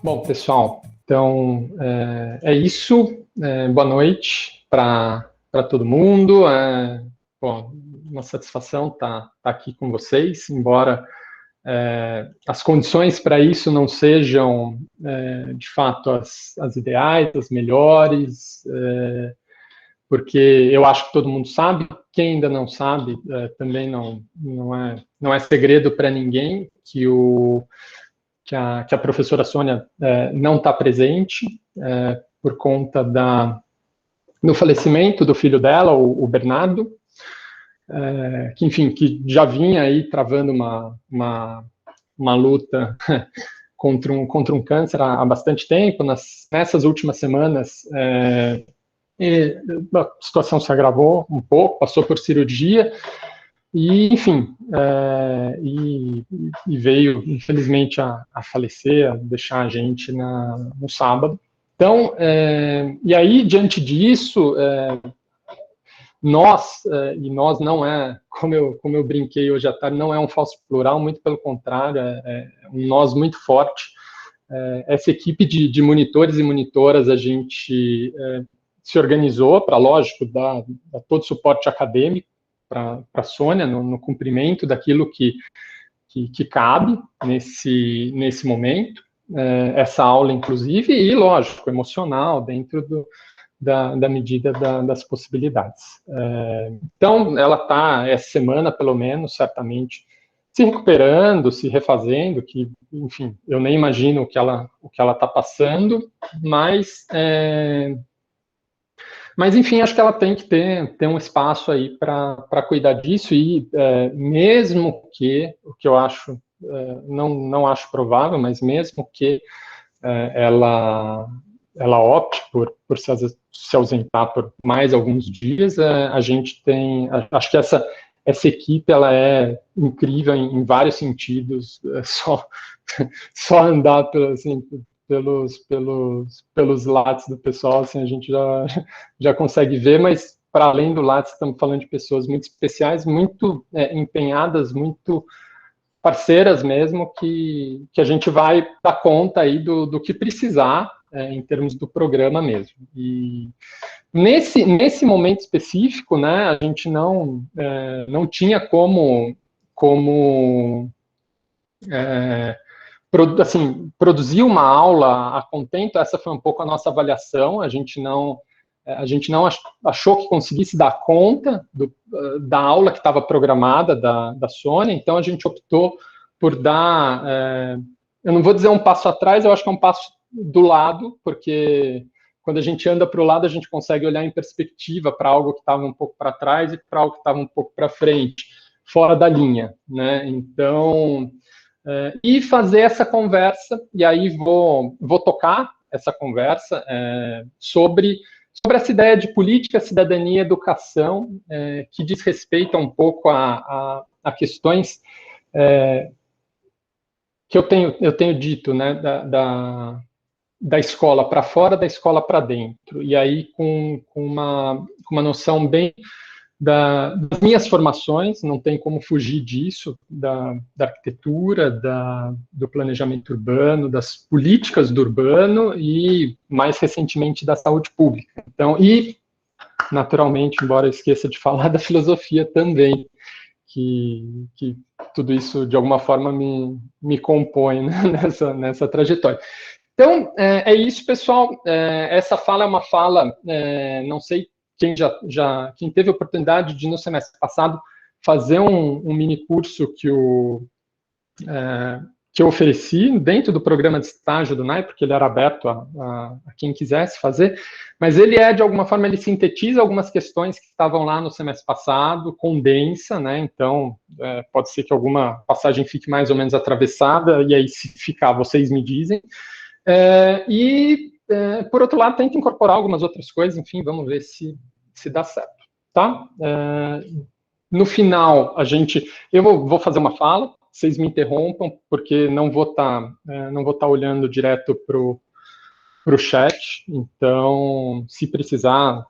Bom, pessoal, então é isso. Boa noite para todo mundo. Bom, uma satisfação estar aqui com vocês, embora as condições para isso não sejam, de fato, as ideais, as melhores, porque eu acho que todo mundo sabe. Quem ainda não sabe, também não é segredo para ninguém que a professora Sônia não está presente por conta do falecimento do filho dela, o Bernardo, que, enfim, que já vinha aí travando uma luta contra um câncer há bastante tempo. Nessas últimas semanas, a situação se agravou um pouco, passou por cirurgia, e, enfim, e veio, infelizmente, a falecer, a deixar a gente no sábado. Então, e aí, diante disso, nós, e nós não é, como eu brinquei hoje à tarde, não é um falso plural, muito pelo contrário, é um nós muito forte. Essa equipe de monitores e monitoras, a gente se organizou para, lógico, dar todo o suporte acadêmico para a Sônia no cumprimento daquilo que cabe nesse momento, essa aula, inclusive, e, lógico, emocional, dentro da medida das possibilidades. Então, ela está, essa semana, pelo menos, certamente, se recuperando, se refazendo, que, enfim, eu nem imagino o que ela está passando, mas, enfim, acho que ela tem que ter um espaço aí para cuidar disso, e mesmo que, o que eu acho, não acho provável, mas mesmo que ela opte por se ausentar por mais alguns dias, a gente tem, acho que essa equipe, ela é incrível em vários sentidos, só andar assim, pelos Lattes do pessoal, assim, a gente já consegue ver, mas para além do Lattes, estamos falando de pessoas muito especiais, muito empenhadas, muito parceiras mesmo, que a gente vai dar conta aí do que precisar em termos do programa mesmo. E nesse momento específico, né, a gente não tinha como assim, produzir uma aula a contento. Essa foi um pouco a nossa avaliação. A gente não achou que conseguisse dar conta da aula que estava programada da Sônia, então a gente optou por dar, eu não vou dizer um passo atrás, eu acho que é um passo do lado, porque quando a gente anda para o lado, a gente consegue olhar em perspectiva para algo que estava um pouco para trás e para algo que estava um pouco para frente, fora da linha, né? Então, e fazer essa conversa, e aí vou tocar essa conversa sobre essa ideia de política, cidadania, educação, que diz respeito um pouco a questões que eu tenho dito, né, da escola para fora, da escola para dentro, e aí com uma noção bem das minhas formações, não tem como fugir disso, da arquitetura, do planejamento urbano, das políticas do urbano e, mais recentemente, da saúde pública. Então, e, naturalmente, embora eu esqueça de falar da filosofia também, que tudo isso, de alguma forma, me compõe, né, nessa trajetória. Então, é isso, pessoal. Essa fala é uma fala, não sei quem teve a oportunidade de, no semestre passado, fazer um mini curso que eu ofereci dentro do programa de estágio do NAI, porque ele era aberto a quem quisesse fazer, mas ele de alguma forma, ele sintetiza algumas questões que estavam lá no semestre passado, condensa, né? Então, pode ser que alguma passagem fique mais ou menos atravessada, e aí, se ficar, vocês me dizem. Por outro lado, tenta incorporar algumas outras coisas, enfim, vamos ver se dá certo, tá? No final, eu vou fazer uma fala, vocês me interrompam, porque não vou estar olhando direto para o chat, então, se precisar,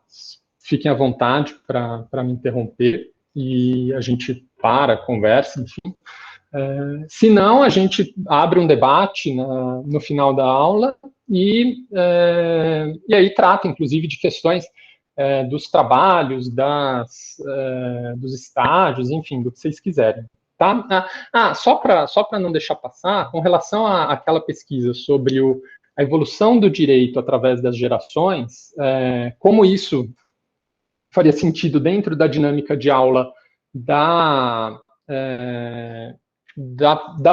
fiquem à vontade para me interromper, e a gente conversa, enfim. Se não, a gente abre um debate no final da aula e aí trata, inclusive, de questões dos trabalhos, dos estágios, enfim, do que vocês quiserem. Tá? Só para não deixar passar, com relação àquela pesquisa sobre a evolução do direito através das gerações, como isso faria sentido dentro da dinâmica de aula da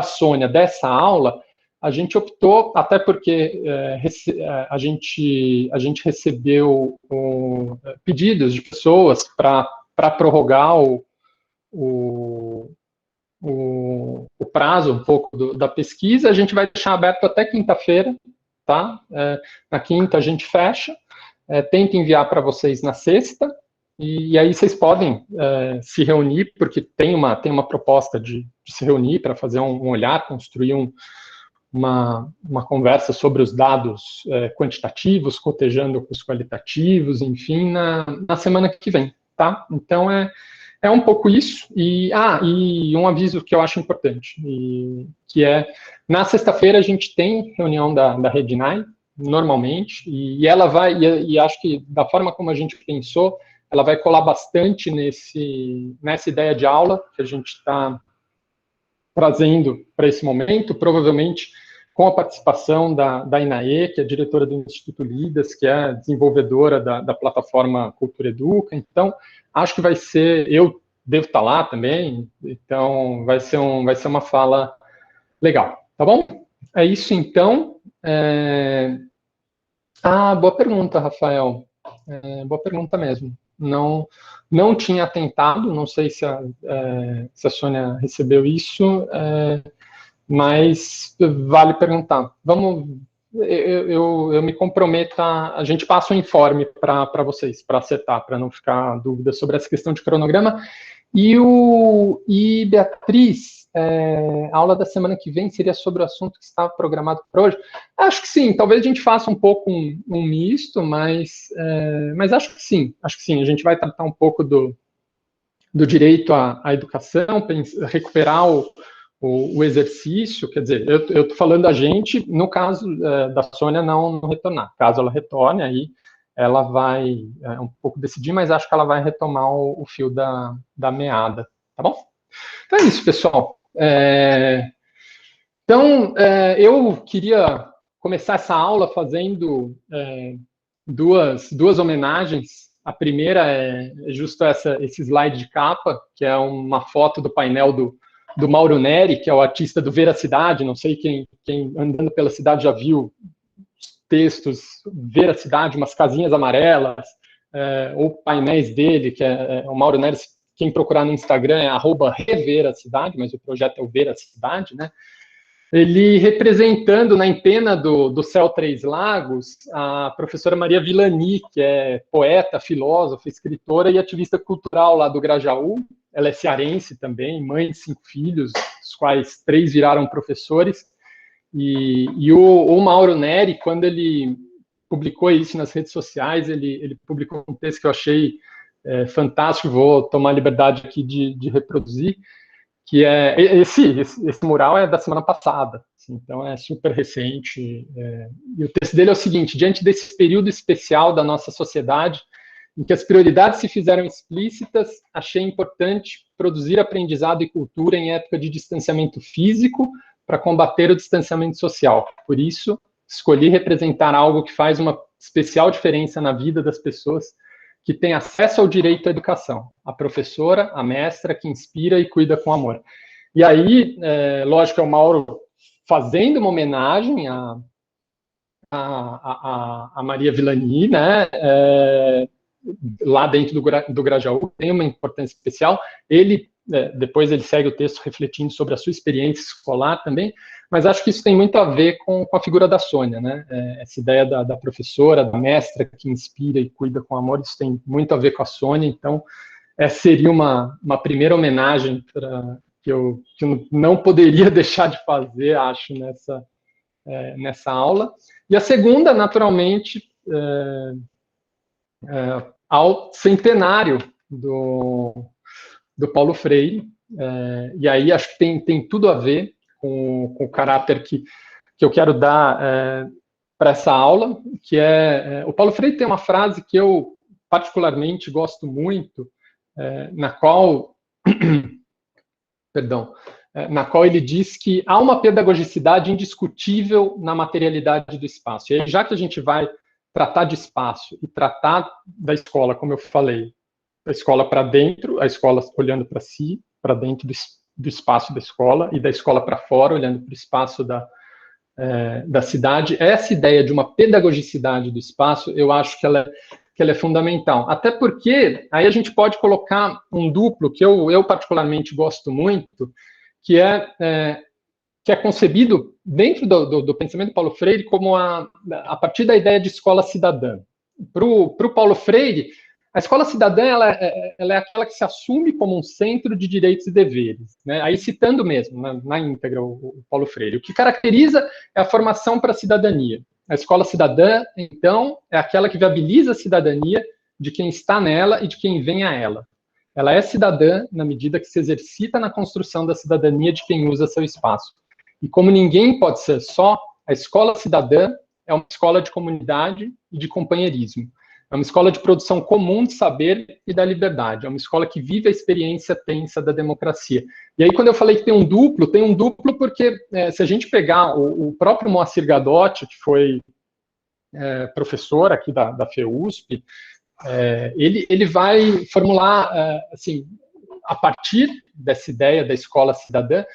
Sônia, dessa aula, a gente optou, até porque a gente recebeu pedidos de pessoas para prorrogar o prazo um pouco da pesquisa. A gente vai deixar aberto até quinta-feira, tá? Na quinta a gente fecha, tenta enviar para vocês na sexta, e aí vocês podem se reunir, porque tem uma proposta de se reunir para fazer um olhar, construir uma conversa sobre os dados quantitativos, cotejando os qualitativos, enfim, na semana que vem, tá? Então, é um pouco isso. E um aviso que eu acho importante, que na sexta-feira a gente tem reunião da Rednai, normalmente, e ela vai, e acho que da forma como a gente pensou, ela vai colar bastante nessa ideia de aula que a gente está trazendo para esse momento, provavelmente com a participação da Inaê, que é diretora do Instituto Lidas, que é desenvolvedora da plataforma Cultura Educa. Então, acho que vai ser, eu devo estar lá também, então vai ser uma fala legal, tá bom? É isso, então. Boa pergunta, Rafael. Boa pergunta mesmo. Não tinha tentado, não sei se a Sônia recebeu isso, mas vale perguntar. Eu me comprometo a gente passa um informe para vocês, para acertar, para não ficar dúvida sobre essa questão de cronograma. E Beatriz, a aula da semana que vem seria sobre o assunto que estava programado para hoje? Acho que sim, talvez a gente faça um pouco um misto, mas acho que sim, a gente vai tratar um pouco do direito à educação, recuperar o exercício, quer dizer, eu estou falando da gente, no caso da Sônia não retornar, caso ela retorne, aí ela vai um pouco decidir, mas acho que ela vai retomar o fio da meada, tá bom? Então é isso, pessoal. Então, eu queria começar essa aula fazendo duas homenagens. A primeira é justo esse slide de capa, que é uma foto do painel do Mauro Neri, que é o artista do Veracidade. Não sei quem andando pela cidade já viu textos Veracidade, umas casinhas amarelas, ou painéis dele, que é o Mauro Neri. Quem procurar no Instagram é @reveracidade, mas o projeto é o Veracidade, né? Ele representando na empena do Céu Três Lagos a professora Maria Villani, que é poeta, filósofa, escritora e ativista cultural lá do Grajaú. Ela é cearense também, mãe de 5 filhos, dos quais 3 viraram professores. E o Mauro Neri, quando ele publicou isso nas redes sociais, ele publicou um texto que eu achei fantástico, vou tomar a liberdade aqui de reproduzir, que esse mural é da semana passada, assim, então é super recente, e o texto dele é o seguinte: diante desse período especial da nossa sociedade, em que as prioridades se fizeram explícitas, achei importante produzir aprendizado e cultura em época de distanciamento físico para combater o distanciamento social. Por isso, escolhi representar algo que faz uma especial diferença na vida das pessoas que tem acesso ao direito à educação, a professora, a mestra, que inspira e cuida com amor. E aí, lógico, é o Mauro fazendo uma homenagem a Maria Villani, né, lá dentro do Grajaú, tem uma importância especial. Depois ele segue o texto refletindo sobre a sua experiência escolar também, mas acho que isso tem muito a ver com a figura da Sônia, né? Essa ideia da professora, da mestra que inspira e cuida com amor, isso tem muito a ver com a Sônia. Então, essa seria uma primeira homenagem que eu não poderia deixar de fazer, acho, nessa aula. E a segunda, naturalmente, ao centenário do Paulo Freire, e aí acho que tem tudo a ver com o caráter que eu quero dar para essa aula, que o Paulo Freire tem uma frase que eu particularmente gosto muito, na qual ele diz que há uma pedagogicidade indiscutível na materialidade do espaço. E aí, já que a gente vai tratar de espaço e tratar da escola, como eu falei, da escola para dentro, a escola olhando para si, para dentro do espaço da escola, e da escola para fora, olhando para o espaço da cidade, essa ideia de uma pedagogicidade do espaço, eu acho que ela é fundamental. Até porque, aí a gente pode colocar um duplo, que eu particularmente gosto muito, que é concebido dentro do pensamento do Paulo Freire como a partir da ideia de escola cidadã. Para o Paulo Freire, a escola cidadã ela é aquela que se assume como um centro de direitos e deveres, né? Aí citando mesmo, na íntegra, o Paulo Freire. O que caracteriza é a formação para a cidadania. A escola cidadã, então, é aquela que viabiliza a cidadania de quem está nela e de quem vem a ela. Ela é cidadã na medida que se exercita na construção da cidadania de quem usa seu espaço. E como ninguém pode ser só, a escola cidadã é uma escola de comunidade e de companheirismo. É uma escola de produção comum de saber e da liberdade. É uma escola que vive a experiência tensa da democracia. E aí, quando eu falei que tem um duplo porque se a gente pegar o próprio Moacir Gadotti, que foi professor aqui da FEUSP, ele vai formular, assim, a partir dessa ideia da escola cidadã,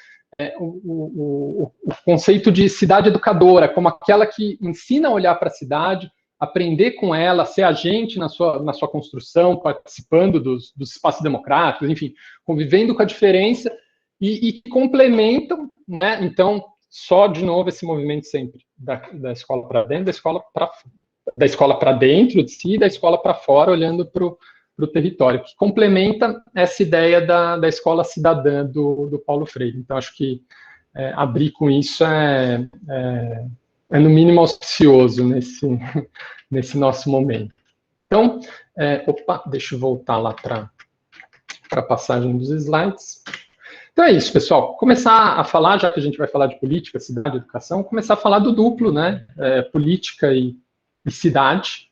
o conceito de cidade educadora, como aquela que ensina a olhar para a cidade, aprender com ela, ser agente na sua construção, participando dos espaços democráticos, enfim, convivendo com a diferença e complementam, né? Então, só de novo esse movimento sempre da escola para dentro, da escola para dentro de si, da escola para fora, olhando para o território, que complementa essa ideia da escola cidadã do Paulo Freire. Então, acho que abrir com isso é no mínimo auspicioso nesse nosso momento. Então, deixa eu voltar lá para a passagem dos slides. Então é isso, pessoal. Começar a falar, já que a gente vai falar de política, cidade e educação, começar a falar do duplo, né? Política e cidade,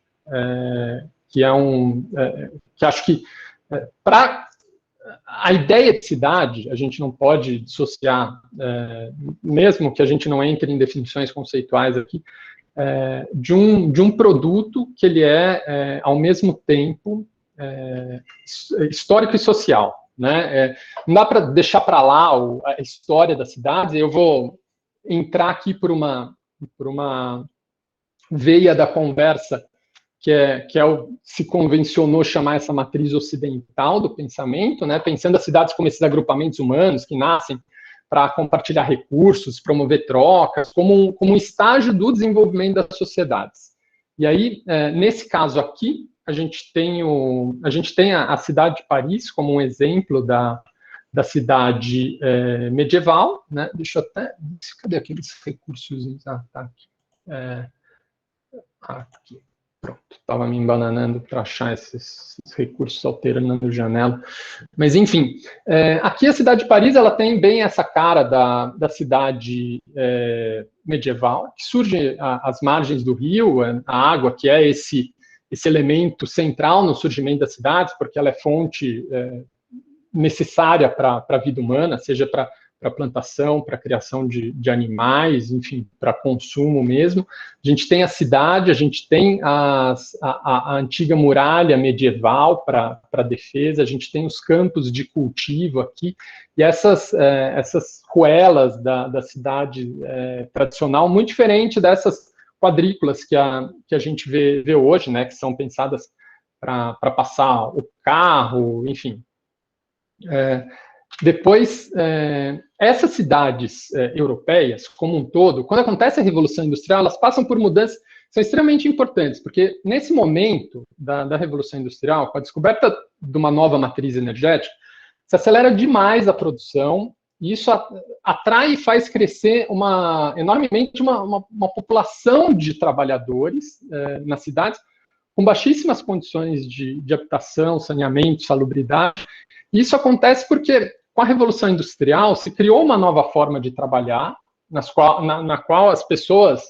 que que acho que para a ideia de cidade, a gente não pode dissociar, mesmo que a gente não entre em definições conceituais aqui, de um produto que ele ao mesmo tempo, histórico e social. Né? Não dá para deixar para lá a história da cidade. Eu vou entrar aqui por uma veia da conversa que se convencionou chamar essa matriz ocidental do pensamento, né? Pensando as cidades como esses agrupamentos humanos que nascem para compartilhar recursos, promover trocas, como um estágio do desenvolvimento das sociedades. E aí, nesse caso aqui, a gente tem a cidade de Paris como um exemplo da cidade medieval, né? Deixa eu até... Cadê aqueles recursos? Tá aqui. Aqui. Pronto, estava me embananando para achar esses recursos alterando a janela. Mas, enfim, aqui a cidade de Paris ela tem bem essa cara da cidade medieval, que surge às margens do rio, a água, que é esse elemento central no surgimento das cidades, porque ela é fonte necessária para a vida humana, seja para plantação, para criação de animais, enfim, para consumo mesmo. A gente tem a cidade, a gente tem a antiga muralha medieval para defesa, a gente tem os campos de cultivo aqui, e essas ruelas da cidade tradicional, muito diferente dessas quadrículas que a gente vê hoje, né, que são pensadas para passar o carro, enfim. Depois, essas cidades europeias, como um todo, quando acontece a Revolução Industrial, elas passam por mudanças que são extremamente importantes, porque nesse momento da Revolução Industrial, com a descoberta de uma nova matriz energética, se acelera demais a produção, e isso atrai e faz crescer enormemente uma população de trabalhadores nas cidades, com baixíssimas condições de habitação, saneamento, salubridade. E isso acontece porque, com a Revolução Industrial, se criou uma nova forma de trabalhar, na qual as pessoas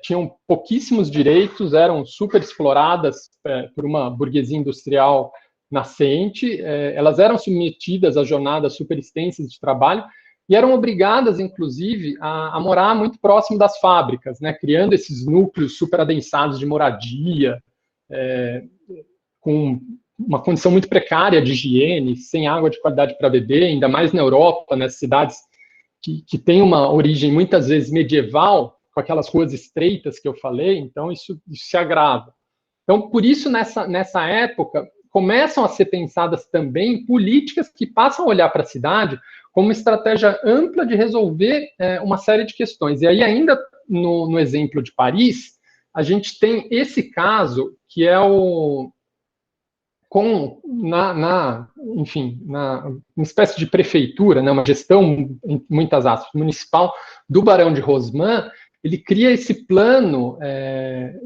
tinham pouquíssimos direitos, eram super exploradas por uma burguesia industrial nascente, elas eram submetidas a jornadas super extensas de trabalho e eram obrigadas, inclusive, a morar muito próximo das fábricas, né, criando esses núcleos super adensados de moradia, com uma condição muito precária de higiene, sem água de qualidade para beber, ainda mais na Europa, nas cidades que têm uma origem muitas vezes medieval, com aquelas ruas estreitas que eu falei, então isso se agrava. Então, por isso, nessa época, começam a ser pensadas também políticas que passam a olhar para a cidade como uma estratégia ampla de resolver uma série de questões. E aí, ainda no exemplo de Paris, a gente tem esse caso que é enfim, uma espécie de prefeitura, né, uma gestão, em muitas aspas, municipal do Barão de Haussmann. Ele cria esse plano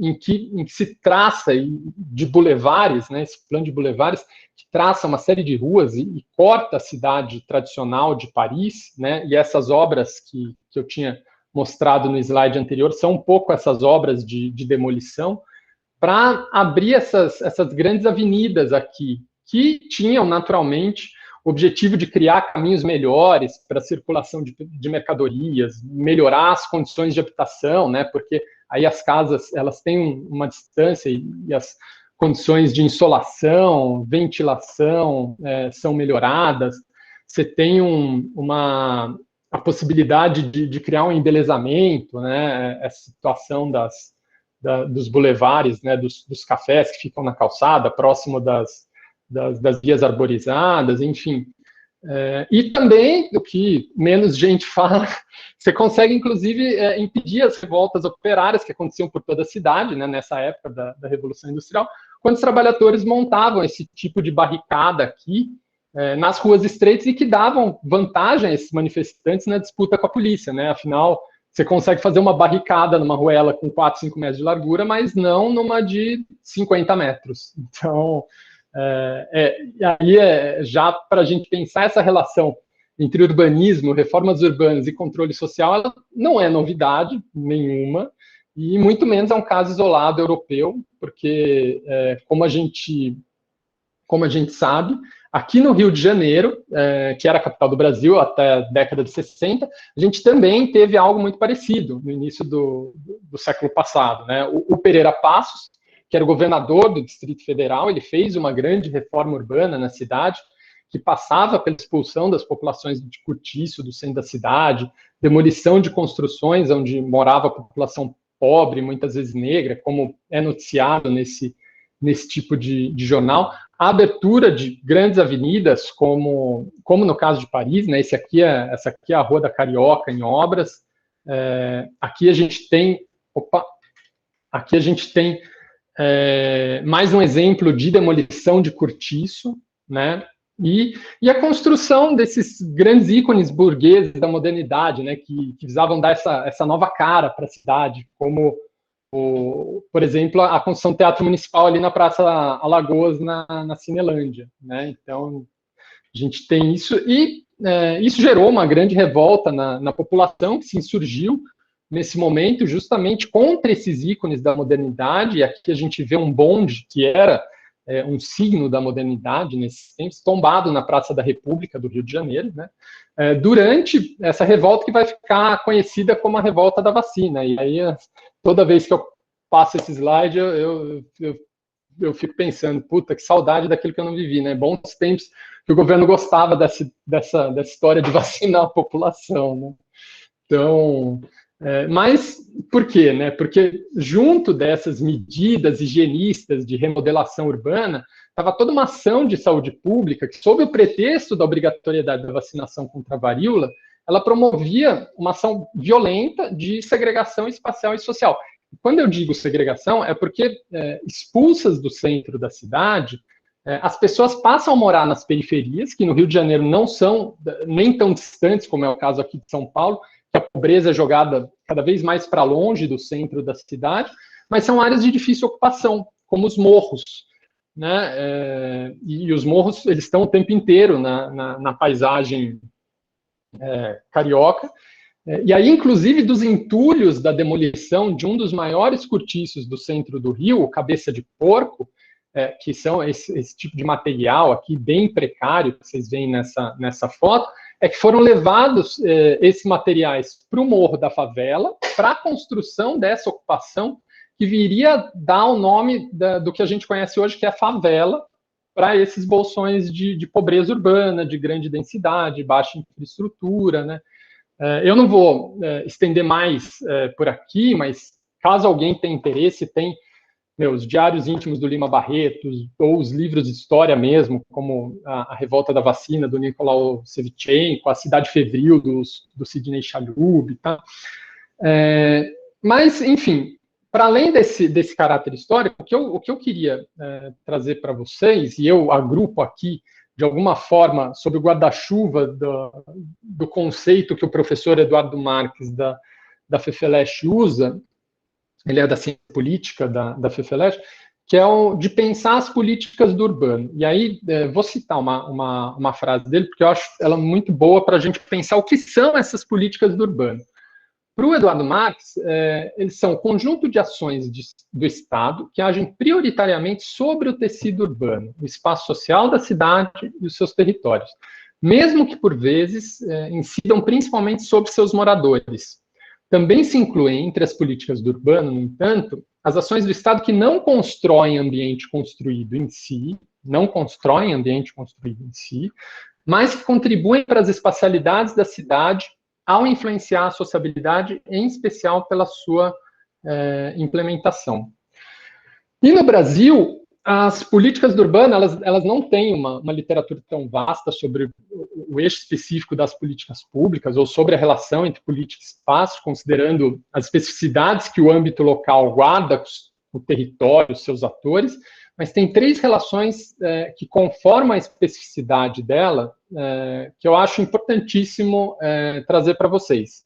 em que se traça de bulevares, né, esse plano de bulevares, que traça uma série de ruas e corta a cidade tradicional de Paris, né, e essas obras que eu tinha mostrado no slide anterior são um pouco essas obras de demolição, para abrir essas grandes avenidas aqui, que tinham naturalmente o objetivo de criar caminhos melhores para a circulação de mercadorias, melhorar as condições de habitação, né? Porque aí as casas elas têm uma distância e as condições de insolação, ventilação são melhoradas. Você tem a possibilidade de criar um embelezamento, né? Essa situação dos bulevares, né? Dos cafés que ficam na calçada, próximo das vias arborizadas, enfim. E também, o que menos gente fala, você consegue, inclusive, impedir as revoltas operárias que aconteciam por toda a cidade, né, nessa época da Revolução Industrial, quando os trabalhadores montavam esse tipo de barricada aqui, nas ruas estreitas, e que davam vantagem a esses manifestantes na disputa com a polícia, né? Afinal, você consegue fazer uma barricada numa ruela com 4, 5 metros de largura, mas não numa de 50 metros. Então, aí já para a gente pensar essa relação entre urbanismo, reformas urbanas e controle social, ela não é novidade nenhuma, e muito menos é um caso isolado europeu, porque, como a gente sabe, aqui no Rio de Janeiro, que era a capital do Brasil até a década de 60, a gente também teve algo muito parecido no início do século passado, né? O Pereira Passos, que era o governador do Distrito Federal, ele fez uma grande reforma urbana na cidade, que passava pela expulsão das populações de cortiço do centro da cidade, demolição de construções onde morava a população pobre, muitas vezes negra, como é noticiado nesse tipo de jornal, a abertura de grandes avenidas, como no caso de Paris, né? Essa aqui é a Rua da Carioca, em obras. Aqui a gente tem mais um exemplo de demolição de cortiço, né? E a construção desses grandes ícones burgueses da modernidade, né? Que visavam dar essa nova cara para a cidade, como por exemplo, a construção do Teatro Municipal ali na Praça Alagoas, na Cinelândia, né? Então, a gente tem isso, e isso gerou uma grande revolta na população, que se insurgiu nesse momento justamente contra esses ícones da modernidade, e aqui a gente vê um bonde que era um signo da modernidade nesses tempos, tombado na Praça da República do Rio de Janeiro, né? Durante essa revolta que vai ficar conhecida como a revolta da vacina. E aí, toda vez que eu passo esse slide, eu fico pensando, puta, que saudade daquilo que eu não vivi, né? Bons tempos que o governo gostava dessa história de vacinar a população, né? Então, mas por quê, né? Porque junto dessas medidas higienistas de remodelação urbana, estava toda uma ação de saúde pública que, sob o pretexto da obrigatoriedade da vacinação contra a varíola, ela promovia uma ação violenta de segregação espacial e social. Quando eu digo segregação, é porque, expulsas do centro da cidade, as pessoas passam a morar nas periferias, que no Rio de Janeiro não são nem tão distantes, como é o caso aqui de São Paulo, que a pobreza é jogada cada vez mais para longe do centro da cidade, mas são áreas de difícil ocupação, como os morros. né? E os morros, eles estão o tempo inteiro na paisagem carioca. E aí, inclusive, dos entulhos da demolição de um dos maiores cortiços do centro do Rio, o Cabeça de Porco, que são esse tipo de material aqui bem precário, que vocês veem nessa foto, que foram levados esses materiais para o Morro da Favela, para a construção dessa ocupação, que viria dar o nome do que a gente conhece hoje, que é favela, para esses bolsões de pobreza urbana, de grande densidade, baixa infraestrutura, né? Eu não vou estender mais por aqui, mas caso alguém tenha interesse, tem os diários íntimos do Lima Barreto, ou os livros de história mesmo, como a Revolta da Vacina, do Nicolau Sevchenko, a Cidade Febril, do Sidney Chalhoub, tá? Mas, enfim, para além desse caráter histórico, o que eu queria trazer para vocês, e eu agrupo aqui, de alguma forma, sob o guarda-chuva do conceito que o professor Eduardo Marques, da FEFELESH, usa, ele é da ciência política da FEFELESH, que é o de pensar as políticas do urbano. E aí, vou citar uma frase dele, porque eu acho ela muito boa para a gente pensar o que são essas políticas do urbano. Para o Eduardo Marques, eles são um conjunto de ações do Estado que agem prioritariamente sobre o tecido urbano, o espaço social da cidade e os seus territórios, mesmo que, por vezes, incidam principalmente sobre seus moradores. Também se incluem entre as políticas do urbano, no entanto, as ações do Estado que não constroem ambiente construído em si, mas que contribuem para as espacialidades da cidade ao influenciar a sociabilidade, em especial pela sua implementação. E no Brasil, as políticas do urbano, elas não têm uma literatura tão vasta sobre o eixo específico das políticas públicas, ou sobre a relação entre política e espaço, considerando as especificidades que o âmbito local guarda com o território, seus atores, mas tem 3 relações que conformam a especificidade dela, que eu acho importantíssimo trazer para vocês.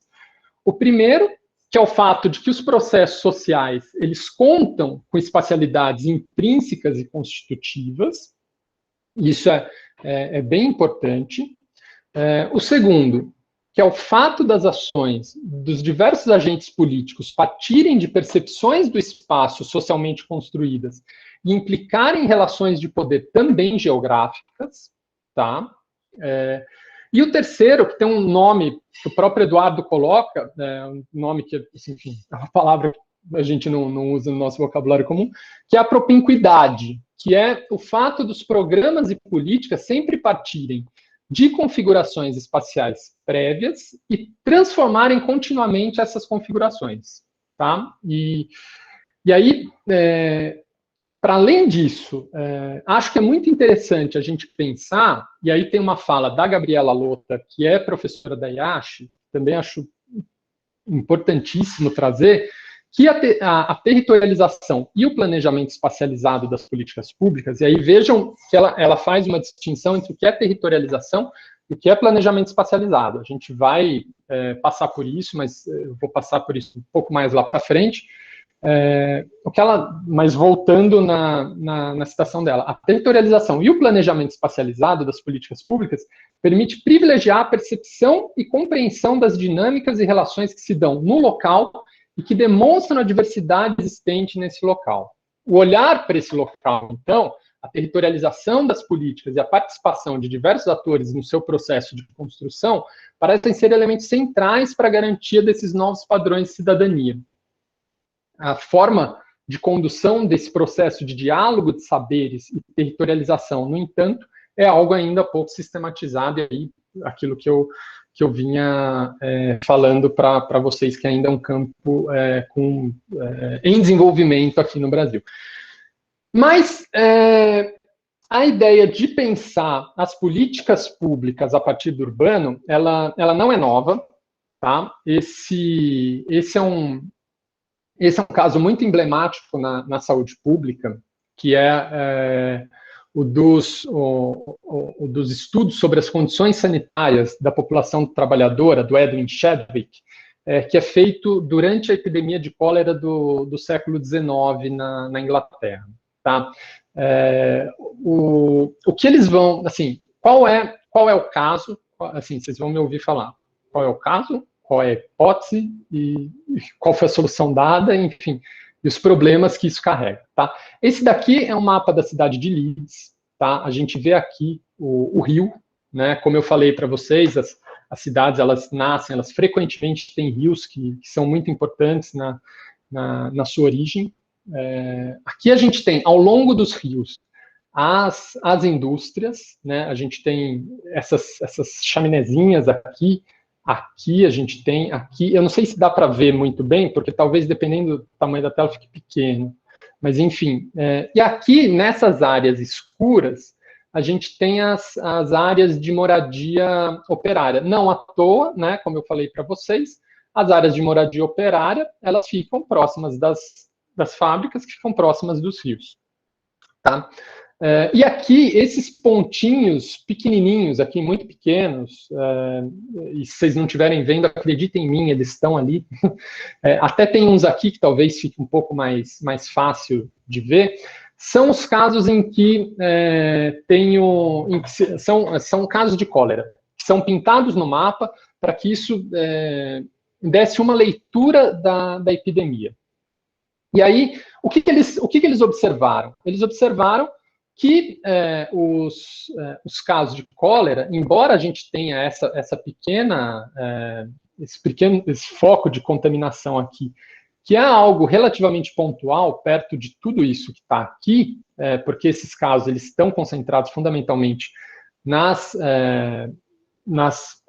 O primeiro, que é o fato de que os processos sociais, eles contam com espacialidades intrínsecas e constitutivas, isso é bem importante. O segundo, que é o fato das ações dos diversos agentes políticos partirem de percepções do espaço socialmente construídas e implicarem relações de poder também geográficas, tá? E o terceiro, que tem um nome que o próprio Eduardo coloca, um nome que, enfim, é uma palavra que a gente não usa no nosso vocabulário comum, que é a propinquidade, que é o fato dos programas e políticas sempre partirem de configurações espaciais prévias e transformarem continuamente essas configurações, tá? E aí, para além disso, acho que é muito interessante a gente pensar, e aí tem uma fala da Gabriela Lota, que é professora da IACH, também acho importantíssimo trazer, que a territorialização e o planejamento espacializado das políticas públicas, e aí vejam que ela faz uma distinção entre o que é territorialização e o que é planejamento espacializado. A gente vai passar por isso, mas eu vou passar por isso um pouco mais lá para frente. Mas voltando na citação dela, a territorialização e o planejamento espacializado das políticas públicas permite privilegiar a percepção e compreensão das dinâmicas e relações que se dão no local e que demonstram a diversidade existente nesse local. O olhar para esse local, então, a territorialização das políticas e a participação de diversos atores no seu processo de construção parecem ser elementos centrais para a garantia desses novos padrões de cidadania. A forma de condução desse processo de diálogo de saberes e territorialização, no entanto, é algo ainda pouco sistematizado, e aí aquilo que eu vinha falando para vocês, que ainda é um campo em desenvolvimento aqui no Brasil. Mas a ideia de pensar as políticas públicas a partir do urbano, ela não é nova, tá? Esse é um caso muito emblemático na saúde pública, que é o dos estudos sobre as condições sanitárias da população trabalhadora, do Edwin Chadwick, que é feito durante a epidemia de cólera do século XIX na Inglaterra. tá? O que eles vão, assim, qual é o caso, assim, vocês vão me ouvir falar, qual é o caso, qual é a hipótese e qual foi a solução dada, enfim, e os problemas que isso carrega, tá? Esse daqui é um mapa da cidade de Leeds, tá? A gente vê aqui o rio, né? Como eu falei para vocês, as cidades, elas nascem, elas frequentemente têm rios que são muito importantes na sua origem. Aqui a gente tem, ao longo dos rios, as indústrias, né? A gente tem essas chaminézinhas aqui a gente tem, aqui, eu não sei se dá para ver muito bem, porque talvez dependendo do tamanho da tela fique pequeno, mas enfim, e aqui nessas áreas escuras, a gente tem as áreas de moradia operária. Não à toa, né, como eu falei para vocês, as áreas de moradia operária, elas ficam próximas das fábricas, que ficam próximas dos rios. Tá? E aqui, esses pontinhos pequenininhos, aqui muito pequenos, e se vocês não estiverem vendo, acreditem em mim, eles estão ali. Até tem uns aqui que talvez fique um pouco mais fácil de ver. São os casos em que são casos de cólera, que são pintados no mapa para que isso desse uma leitura da epidemia. E aí, o que eles observaram? Eles observaram que os casos de cólera, embora a gente tenha esse foco de contaminação aqui, que é algo relativamente pontual, perto de tudo isso que está aqui, porque esses casos eles estão concentrados fundamentalmente nas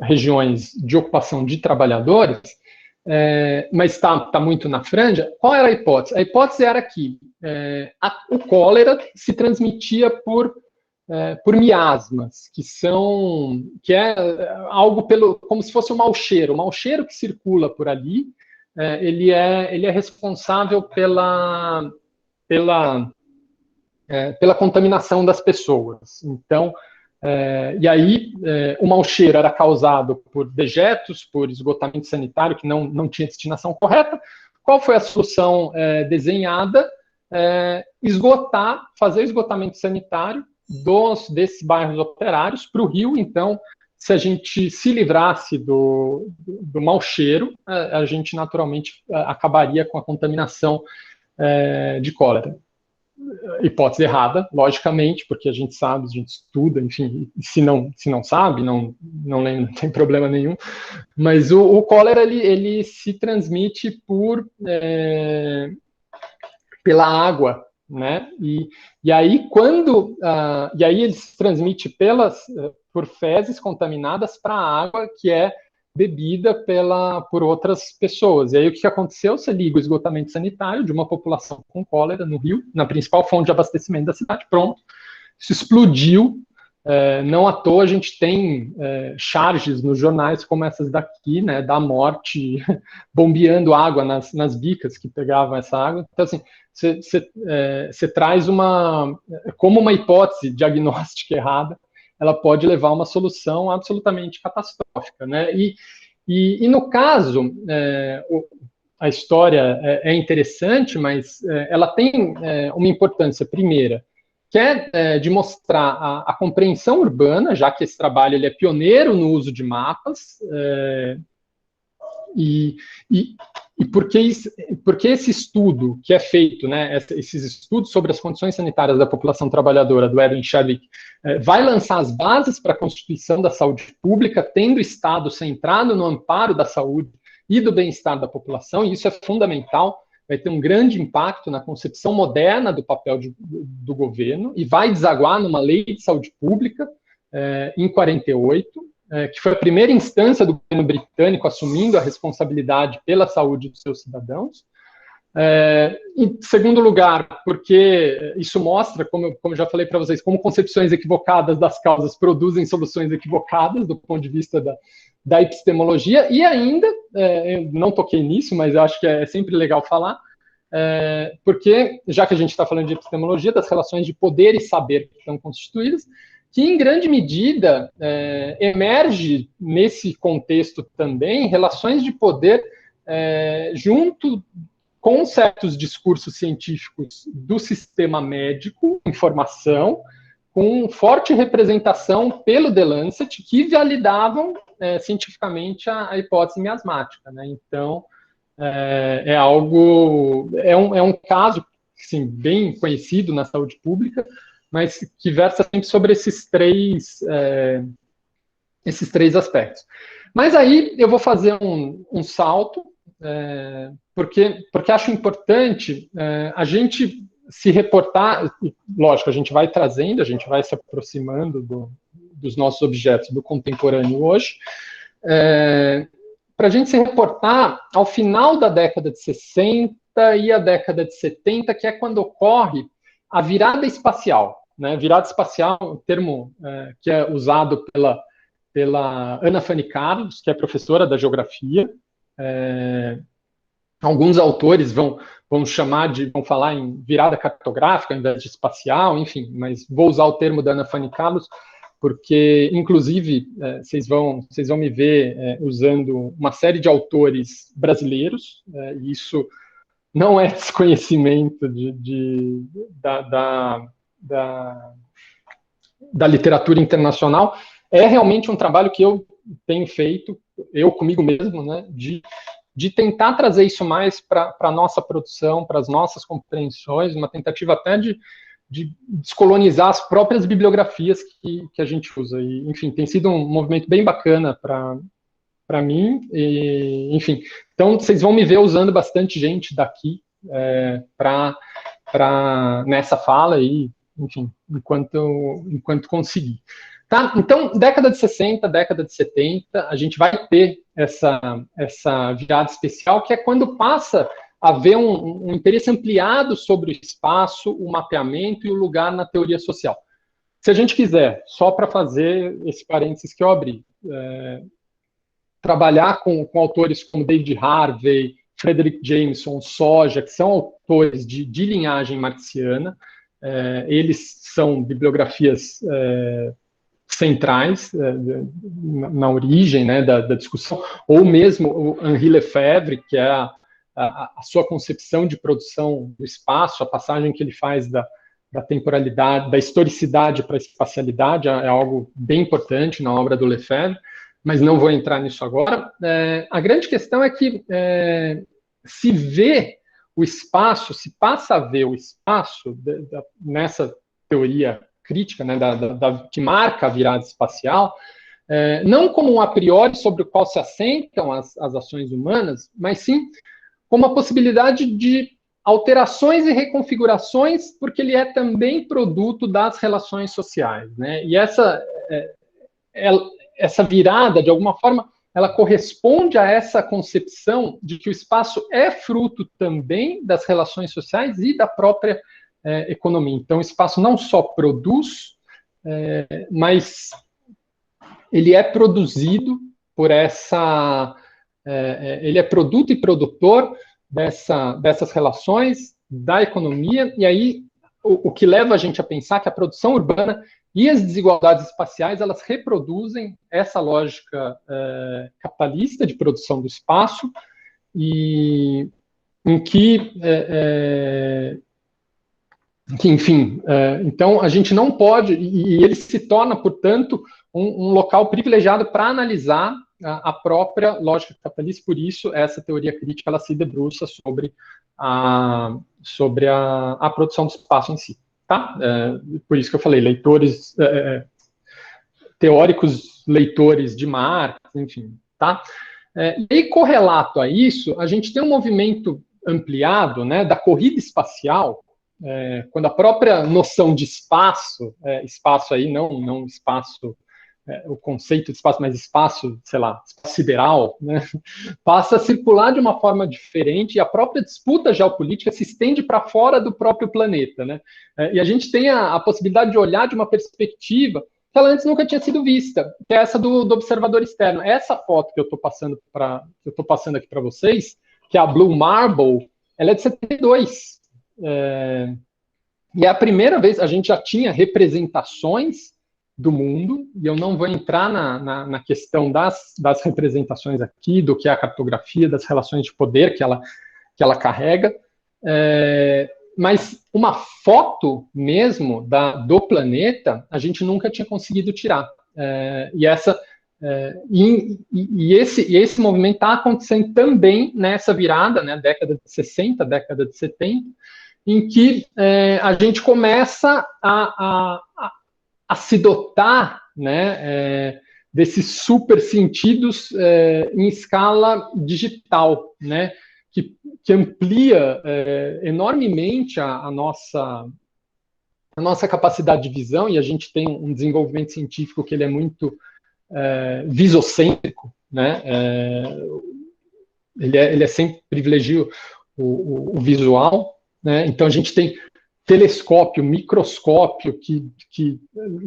regiões de ocupação de trabalhadores, mas está muito na franja. Qual era a hipótese? A hipótese era que o cólera se transmitia por miasmas, que é algo como se fosse um mau cheiro. O mau cheiro que circula por ali, ele é responsável pela contaminação das pessoas. Então, e aí, o mau cheiro era causado por dejetos, por esgotamento sanitário que não tinha destinação correta. Qual foi a solução desenhada? Fazer o esgotamento sanitário desses bairros operários para o rio. Então, se a gente se livrasse do mau cheiro, a gente naturalmente acabaria com a contaminação de cólera. Hipótese errada, logicamente, porque a gente sabe, a gente estuda, enfim, se não sabe, não lembra, não tem problema nenhum, mas o cólera, ele se transmite pela água, né, e aí ele se transmite por fezes contaminadas para a água que é bebida por outras pessoas. E aí o que aconteceu? Você liga o esgotamento sanitário de uma população com cólera no rio, na principal fonte de abastecimento da cidade, pronto. Isso explodiu. Não à toa a gente tem charges nos jornais como essas daqui, né, da morte bombeando água nas bicas que pegavam essa água. Então, assim, você traz como uma hipótese diagnóstica errada, ela pode levar a uma solução absolutamente catastrófica, né? E no caso, a história é interessante, mas ela tem uma importância primeira, que é de mostrar a compreensão urbana, já que esse trabalho ele é pioneiro no uso de mapas, e porque esse estudo que é feito, né, esses estudos sobre as condições sanitárias da população trabalhadora, do Edwin Chadwick, vai lançar as bases para a constituição da saúde pública, tendo o Estado centrado no amparo da saúde e do bem-estar da população, e isso é fundamental, vai ter um grande impacto na concepção moderna do papel do governo, e vai desaguar numa lei de saúde pública em 48, que foi a primeira instância do governo britânico assumindo a responsabilidade pela saúde dos seus cidadãos. Em segundo lugar, porque isso mostra, como eu já falei para vocês, como concepções equivocadas das causas produzem soluções equivocadas do ponto de vista da epistemologia, e ainda, eu não toquei nisso, mas eu acho que é sempre legal falar, porque, já que a gente está falando de epistemologia, das relações de poder e saber que estão constituídas, que em grande medida emerge nesse contexto também relações de poder junto com certos discursos científicos do sistema médico, informação, com forte representação pelo The Lancet, que validavam cientificamente a hipótese miasmática, né? Então, é um caso, assim, bem conhecido na saúde pública, mas que versa sempre sobre esses três aspectos. Mas aí eu vou fazer um salto, porque acho importante a gente se reportar, lógico, a gente vai trazendo, a gente vai se aproximando dos nossos objetos do contemporâneo hoje, para a gente se reportar ao final da década de 60 e a década de 70, que é quando ocorre a virada espacial, né? Virada espacial é um termo que é usado pela Ana Fanny Carlos, que é professora da geografia. Alguns autores vão falar em virada cartográfica ao invés de espacial, enfim, mas vou usar o termo da Ana Fanny Carlos, porque, inclusive, vocês vão me ver usando uma série de autores brasileiros, e isso não é desconhecimento da literatura internacional, é realmente um trabalho que eu tenho feito, eu comigo mesmo, né, de tentar trazer isso mais para a nossa produção, para as nossas compreensões, uma tentativa até de descolonizar as próprias bibliografias que a gente usa. E, enfim, tem sido um movimento bem bacana para mim. E, enfim, então vocês vão me ver usando bastante gente daqui nessa fala aí, enfim, enquanto conseguir. Tá? Então, década de 60, década de 70, a gente vai ter essa virada especial, que é quando passa a haver um interesse ampliado sobre o espaço, o mapeamento e o lugar na teoria social. Se a gente quiser, só para fazer esse parênteses que eu abri, trabalhar com autores como David Harvey, Frederick Jameson, Soja, que são autores de linhagem marxiana, eles são bibliografias centrais na origem, né, da discussão, ou mesmo o Henri Lefebvre, que é a sua concepção de produção do espaço, a passagem que ele faz da temporalidade, da historicidade para a espacialidade, é algo bem importante na obra do Lefebvre, mas não vou entrar nisso agora. A grande questão é que se vê o espaço, se passa a ver o espaço nessa teoria crítica, né, que marca a virada espacial, não como um a priori sobre o qual se assentam as ações humanas, mas sim como a possibilidade de alterações e reconfigurações, porque ele é também produto das relações sociais, né? E essa virada, de alguma forma, ela corresponde a essa concepção de que o espaço é fruto também das relações sociais e da própria economia. Então, o espaço não só produz, mas ele é produzido por ele é produto e produtor dessas relações da economia, e aí o que leva a gente a pensar que a produção urbana e as desigualdades espaciais, elas reproduzem essa lógica capitalista de produção do espaço, e em que enfim, então a gente não pode, e ele se torna, portanto, um local privilegiado para analisar a própria lógica capitalista. Por isso, essa teoria crítica ela se debruça sobre a produção do espaço em si. Tá? Por isso que eu falei, leitores, teóricos leitores de Marx, enfim. Tá? E correlato a isso, a gente tem um movimento ampliado, né, da corrida espacial, quando a própria noção de espaço, espaço aí não espaço, o conceito de espaço, mas espaço, sei lá, espaço sideral, né, passa a circular de uma forma diferente, e a própria disputa geopolítica se estende para fora do próprio planeta, né, e a gente tem a possibilidade de olhar de uma perspectiva que ela antes nunca tinha sido vista, que é essa do observador externo. Essa foto que eu estou passando aqui para vocês, que é a Blue Marble, ela é de 72. E é a primeira vez, a gente já tinha representações do mundo, e eu não vou entrar na questão das representações aqui, do que é a cartografia, das relações de poder, que ela que ela carrega, mas uma foto mesmo do planeta a gente nunca tinha conseguido tirar. Esse movimento está acontecendo também nessa virada, né, década de 60, década de 70, em que a gente começa a se dotar, né, desses super sentidos em escala digital, né, que amplia enormemente a nossa capacidade de visão, e a gente tem um desenvolvimento científico que ele é muito visocêntrico, né, ele sempre privilegia o visual, né, então a gente tem telescópio, microscópio, que,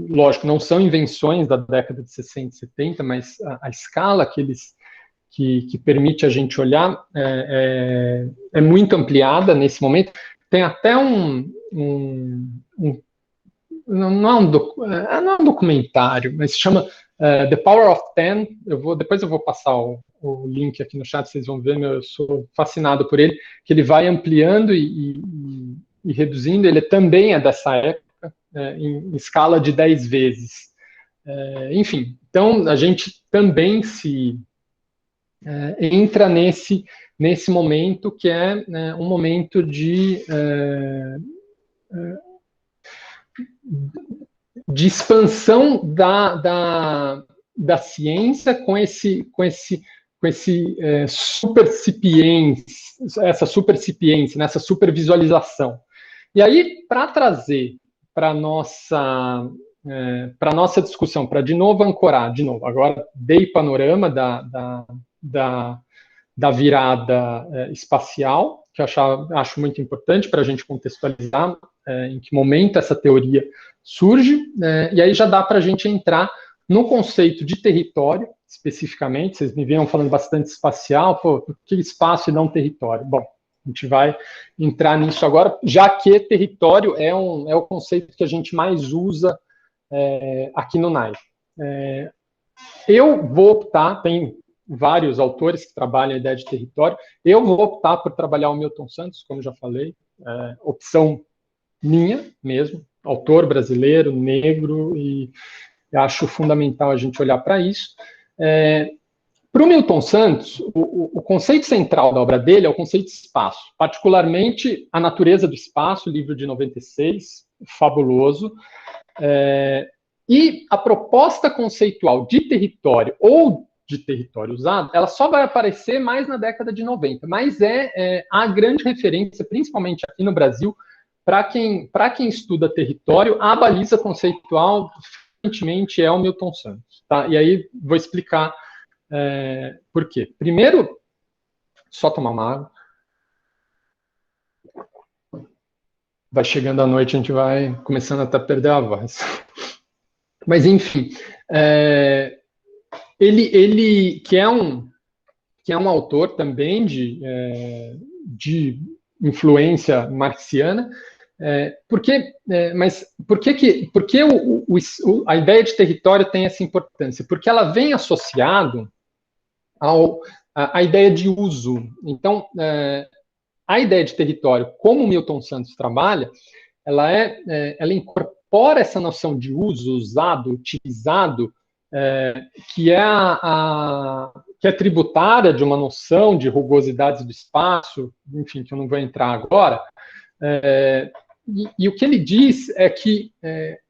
lógico, não são invenções da década de 60 e 70, mas a escala que permite a gente olhar é muito ampliada nesse momento. Tem até não é um documentário, mas se chama The Power of Ten. Depois eu vou passar o link aqui no chat, vocês vão ver, eu sou fascinado por ele, que ele vai ampliando e reduzindo. Ele também é dessa época, em escala de 10 vezes. Enfim, então a gente também entra nesse momento que é um momento de expansão da ciência com essa supercipiência, nessa supervisualização. E aí, para trazer para a nossa discussão, para de novo ancorar, agora dei panorama da virada espacial, que eu acho muito importante para a gente contextualizar em que momento essa teoria surge, e aí já dá para a gente entrar no conceito de território, especificamente. Vocês me viram falando bastante espacial, por que espaço e não território? Bom, a gente vai entrar nisso agora, já que território é o conceito que a gente mais usa aqui no NAI. Eu vou optar, tem vários autores que trabalham a ideia de território, eu vou optar por trabalhar o Milton Santos, como já falei, opção minha mesmo, autor brasileiro, negro, e acho fundamental a gente olhar para isso. Para o Milton Santos, o conceito central da obra dele é o conceito de espaço, particularmente A Natureza do Espaço, livro de 96, fabuloso. E a proposta conceitual de território ou de território usado, ela só vai aparecer mais na década de 90, mas a grande referência, principalmente aqui no Brasil, para quem estuda território, a baliza conceitual, frequentemente, é o Milton Santos. Tá? E aí vou explicar por quê. Primeiro, só tomar uma água. Vai chegando a noite, a gente vai começando até a perder a voz. Mas, enfim, ele que é um autor também de influência marxiana, mas por que a ideia de território tem essa importância? Porque ela vem associado à ideia de uso. Então, a ideia de território, como o Milton Santos trabalha, ela incorpora essa noção de uso, usado, utilizado, que é tributária de uma noção de rugosidades do espaço, enfim, que eu não vou entrar agora. E o que ele diz é que,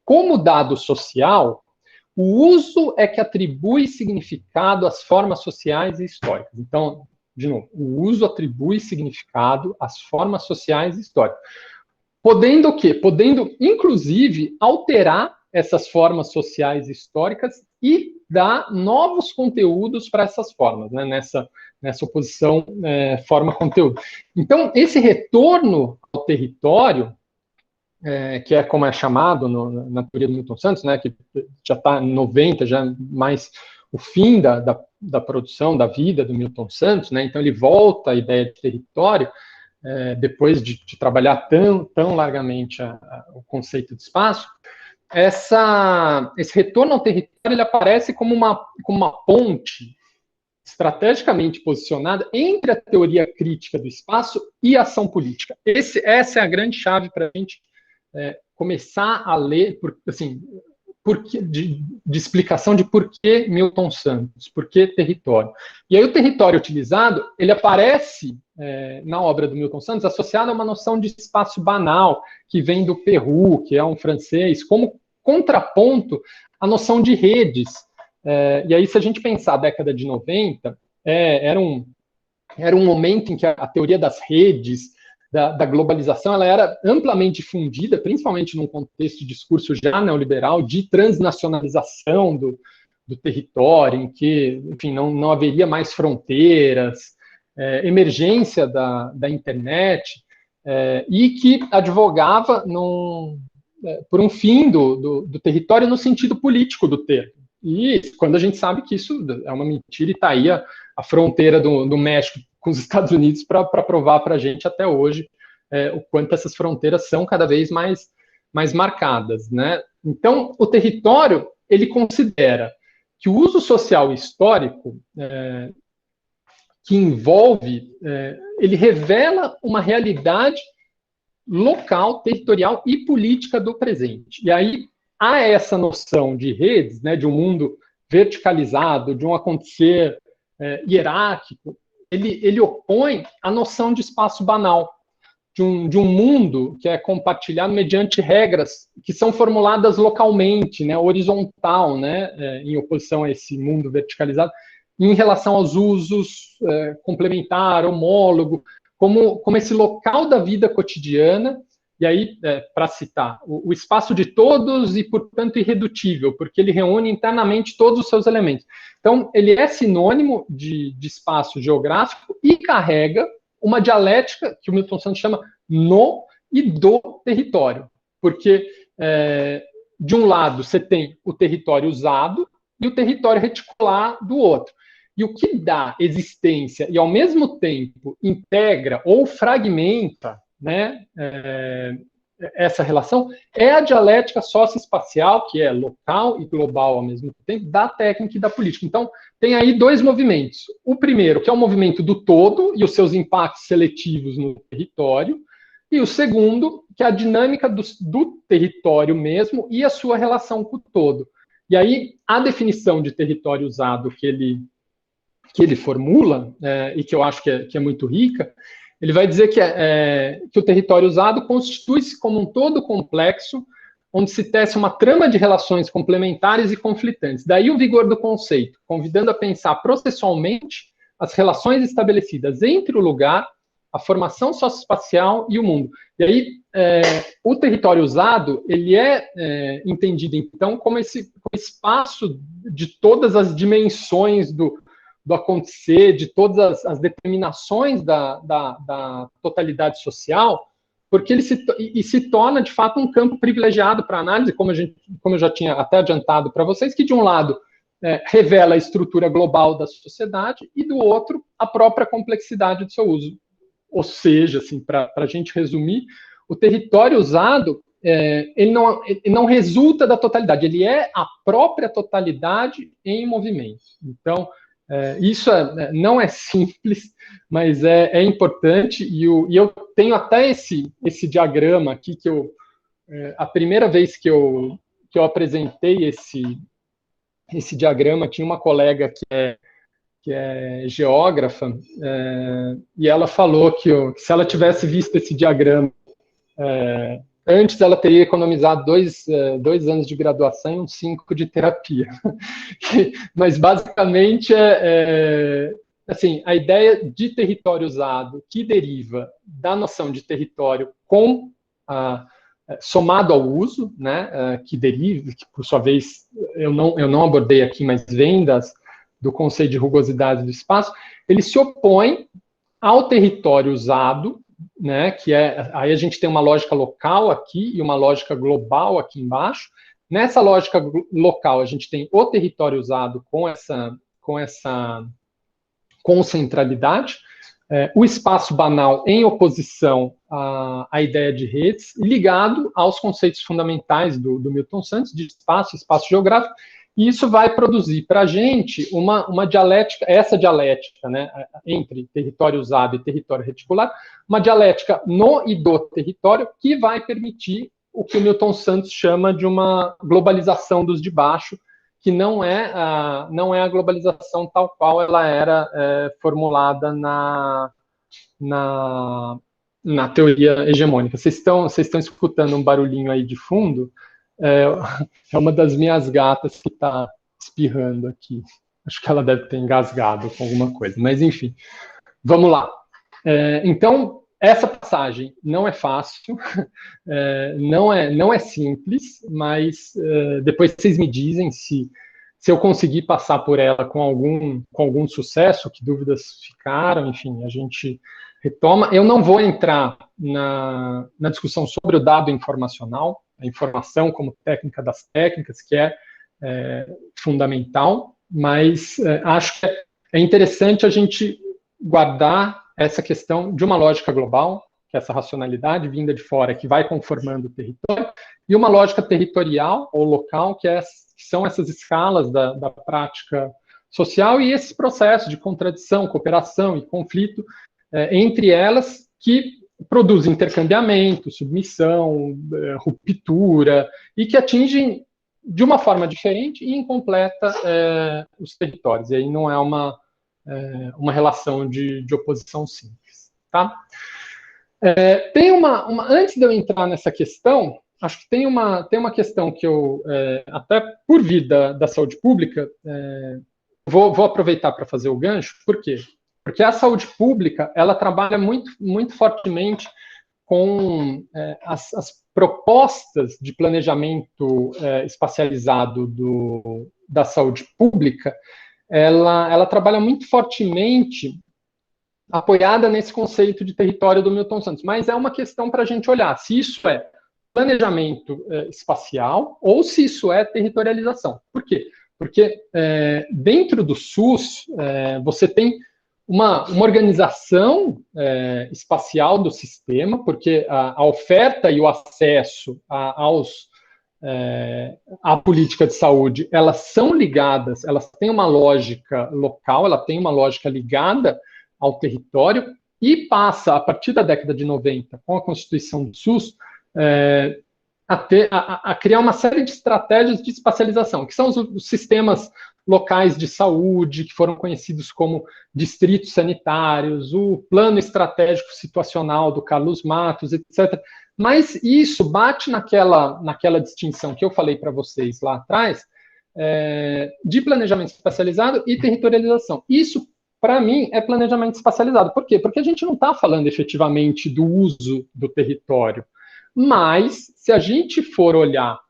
como dado social, o uso é que atribui significado às formas sociais e históricas. Então, de novo, o uso atribui significado às formas sociais e históricas. Podendo o quê? Podendo, inclusive, alterar essas formas sociais e históricas e dar novos conteúdos para essas formas, né? Nessa oposição forma-conteúdo. Então, esse retorno ao território, que é como é chamado na teoria do Milton Santos, né, que já está em 90, já mais o fim da produção, da vida do Milton Santos, né, então ele volta à ideia de território, depois de trabalhar tão largamente o conceito de espaço. Esse retorno ao território ele aparece como uma ponte estrategicamente posicionada entre a teoria crítica do espaço e a ação política. Essa é a grande chave para a gente começar a ler, assim, de explicação de por que Milton Santos, por que território. E aí o território utilizado, ele aparece na obra do Milton Santos associado a uma noção de espaço banal, que vem do Perrou, que é um francês, como contraponto à noção de redes. E aí, se a gente pensar a década de 90, era um momento em que a teoria das redes, da globalização, ela era amplamente difundida, principalmente num contexto de discurso já neoliberal, de transnacionalização do território, em que, enfim, não haveria mais fronteiras, emergência da internet, e que advogava por um fim do território no sentido político do termo. E quando a gente sabe que isso é uma mentira, e está aí a fronteira do México com os Estados Unidos para provar para a gente até hoje o quanto essas fronteiras são cada vez mais marcadas, né? Então, o território, ele considera que o uso social e histórico que envolve, ele revela uma realidade local, territorial e política do presente. E aí há essa noção de redes, né, de um mundo verticalizado, de um acontecer hierárquico, ele opõe a noção de espaço banal, de um mundo que é compartilhado mediante regras que são formuladas localmente, né, horizontal, né, em oposição a esse mundo verticalizado, em relação aos usos complementar, homólogo, como esse local da vida cotidiana. E aí, para citar, o espaço de todos e, portanto, irredutível, porque ele reúne internamente todos os seus elementos. Então, ele é sinônimo de espaço geográfico e carrega uma dialética que o Milton Santos chama no e do território. Porque, de um lado, você tem o território usado e o território reticular do outro. E o que dá existência e, ao mesmo tempo, integra ou fragmenta, né, essa relação é a dialética socioespacial, que é local e global ao mesmo tempo, da técnica e da política. Então, tem aí dois movimentos. O primeiro, que é o movimento do todo e os seus impactos seletivos no território, e o segundo, que é a dinâmica do território mesmo e a sua relação com o todo. E aí, a definição de território usado que ele formula, e que eu acho que é muito rica, ele vai dizer que o território usado constitui-se como um todo complexo, onde se tece uma trama de relações complementares e conflitantes. Daí o vigor do conceito, convidando a pensar processualmente as relações estabelecidas entre o lugar, a formação socioespacial e o mundo. E aí, o território usado, ele é entendido, então, como esse espaço de todas as dimensões do acontecer, de todas as determinações da totalidade social, porque ele se torna, de fato, um campo privilegiado para análise, como eu já tinha até adiantado para vocês, que, de um lado, revela a estrutura global da sociedade, e, do outro, a própria complexidade do seu uso. Ou seja, assim, para a gente resumir, o território usado, ele não resulta da totalidade, ele é a própria totalidade em movimento. Então, isso não é simples, mas é importante, e eu tenho até esse diagrama aqui, que a primeira vez que eu apresentei esse diagrama, tinha uma colega que é geógrafa, e ela falou que se ela tivesse visto esse diagrama antes, ela teria economizado 2 anos de graduação e uns 5 de terapia. Mas, basicamente, assim, a ideia de território usado que deriva da noção de território somado ao uso, né, que deriva, que, por sua vez, eu não abordei aqui, mas vem do conceito de rugosidade do espaço, ele se opõe ao território usado, né, que aí a gente tem uma lógica local aqui e uma lógica global aqui embaixo. Nessa lógica local, a gente tem o território usado com essa concentralidade, o espaço banal em oposição à ideia de redes, ligado aos conceitos fundamentais do Milton Santos, de espaço geográfico, e isso vai produzir para a gente uma dialética, essa dialética, né, entre território usado e território reticular, uma dialética no e do território que vai permitir o que o Milton Santos chama de uma globalização dos de baixo, que não é a globalização tal qual ela era formulada na teoria hegemônica. Vocês estão escutando um barulhinho aí de fundo? É uma das minhas gatas que está espirrando aqui. Acho que ela deve ter engasgado com alguma coisa. Mas, enfim, vamos lá. Então, essa passagem não é fácil, não é simples, mas depois vocês me dizem se eu conseguir passar por ela com algum sucesso, que dúvidas ficaram, enfim, a gente retoma. Eu não vou entrar na discussão sobre o dado informacional, a informação como técnica das técnicas, que é fundamental, mas acho que é interessante a gente guardar essa questão de uma lógica global, que é essa racionalidade vinda de fora, que vai conformando o território, e uma lógica territorial ou local, que são essas escalas da prática social e esses processos de contradição, cooperação e conflito entre elas, que produzem intercambiamento, submissão, ruptura, e que atingem de uma forma diferente e incompleta os territórios. E aí não é uma relação de oposição simples. Tá? Tem antes de eu entrar nessa questão, acho que tem uma questão que eu, até por vir da saúde pública, vou aproveitar para fazer o gancho. Por quê? Porque a saúde pública, ela trabalha muito, muito fortemente com as propostas de planejamento espacializado da saúde pública. Ela trabalha muito fortemente apoiada nesse conceito de território do Milton Santos, mas é uma questão para a gente olhar se isso é planejamento espacial ou se isso é territorialização. Por quê? Porque dentro do SUS você tem uma organização espacial do sistema, porque a oferta e o acesso à política de saúde, elas são ligadas, elas têm uma lógica local, ela tem uma lógica ligada ao território, e passa, a partir da década de 90, com a Constituição do SUS, a criar uma série de estratégias de espacialização, que são os sistemas locais de saúde, que foram conhecidos como distritos sanitários, o plano estratégico situacional do Carlos Matos, etc. Mas isso bate naquela distinção que eu falei para vocês lá atrás, de planejamento espacializado e territorialização. Isso, para mim, é planejamento espacializado. Por quê? Porque a gente não está falando efetivamente do uso do território. Mas, se a gente for olhar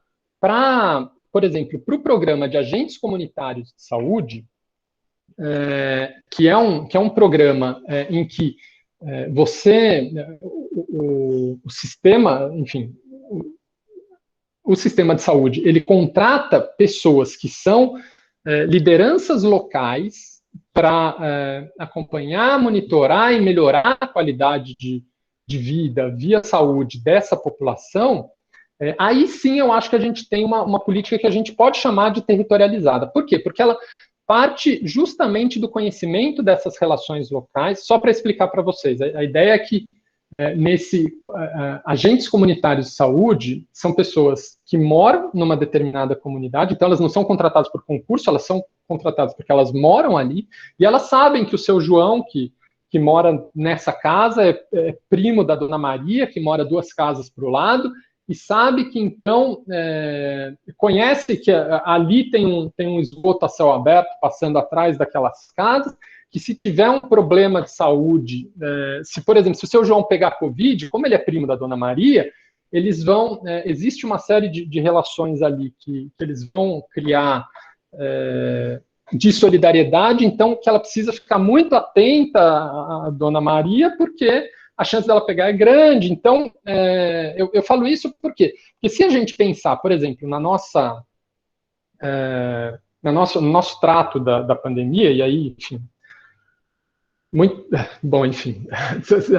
para, por exemplo, para o programa de agentes comunitários de saúde, que é um programa em que o sistema, enfim, o sistema de saúde, ele contrata pessoas que são lideranças locais para acompanhar, monitorar e melhorar a qualidade de vida via saúde dessa população. Aí sim eu acho que a gente tem uma política que a gente pode chamar de territorializada. Por quê? Porque ela parte justamente do conhecimento dessas relações locais. Só para explicar para vocês, a ideia é que agentes comunitários de saúde são pessoas que moram numa determinada comunidade, então elas não são contratadas por concurso, elas são contratadas porque elas moram ali, e elas sabem que o seu João, que mora nessa casa, é primo da Dona Maria, que mora 2 casas para o lado, e sabe que, então, conhece que ali tem um esgoto a céu aberto passando atrás daquelas casas, que se tiver um problema de saúde, por exemplo, se o seu João pegar Covid, como ele é primo da Dona Maria, eles vão, existe uma série de relações ali que eles vão criar de solidariedade, então que ela precisa ficar muito atenta à Dona Maria, porque a chance dela pegar é grande. Então, eu falo isso por quê? Porque se a gente pensar, por exemplo, no nosso trato da pandemia, e aí, enfim, bom, enfim,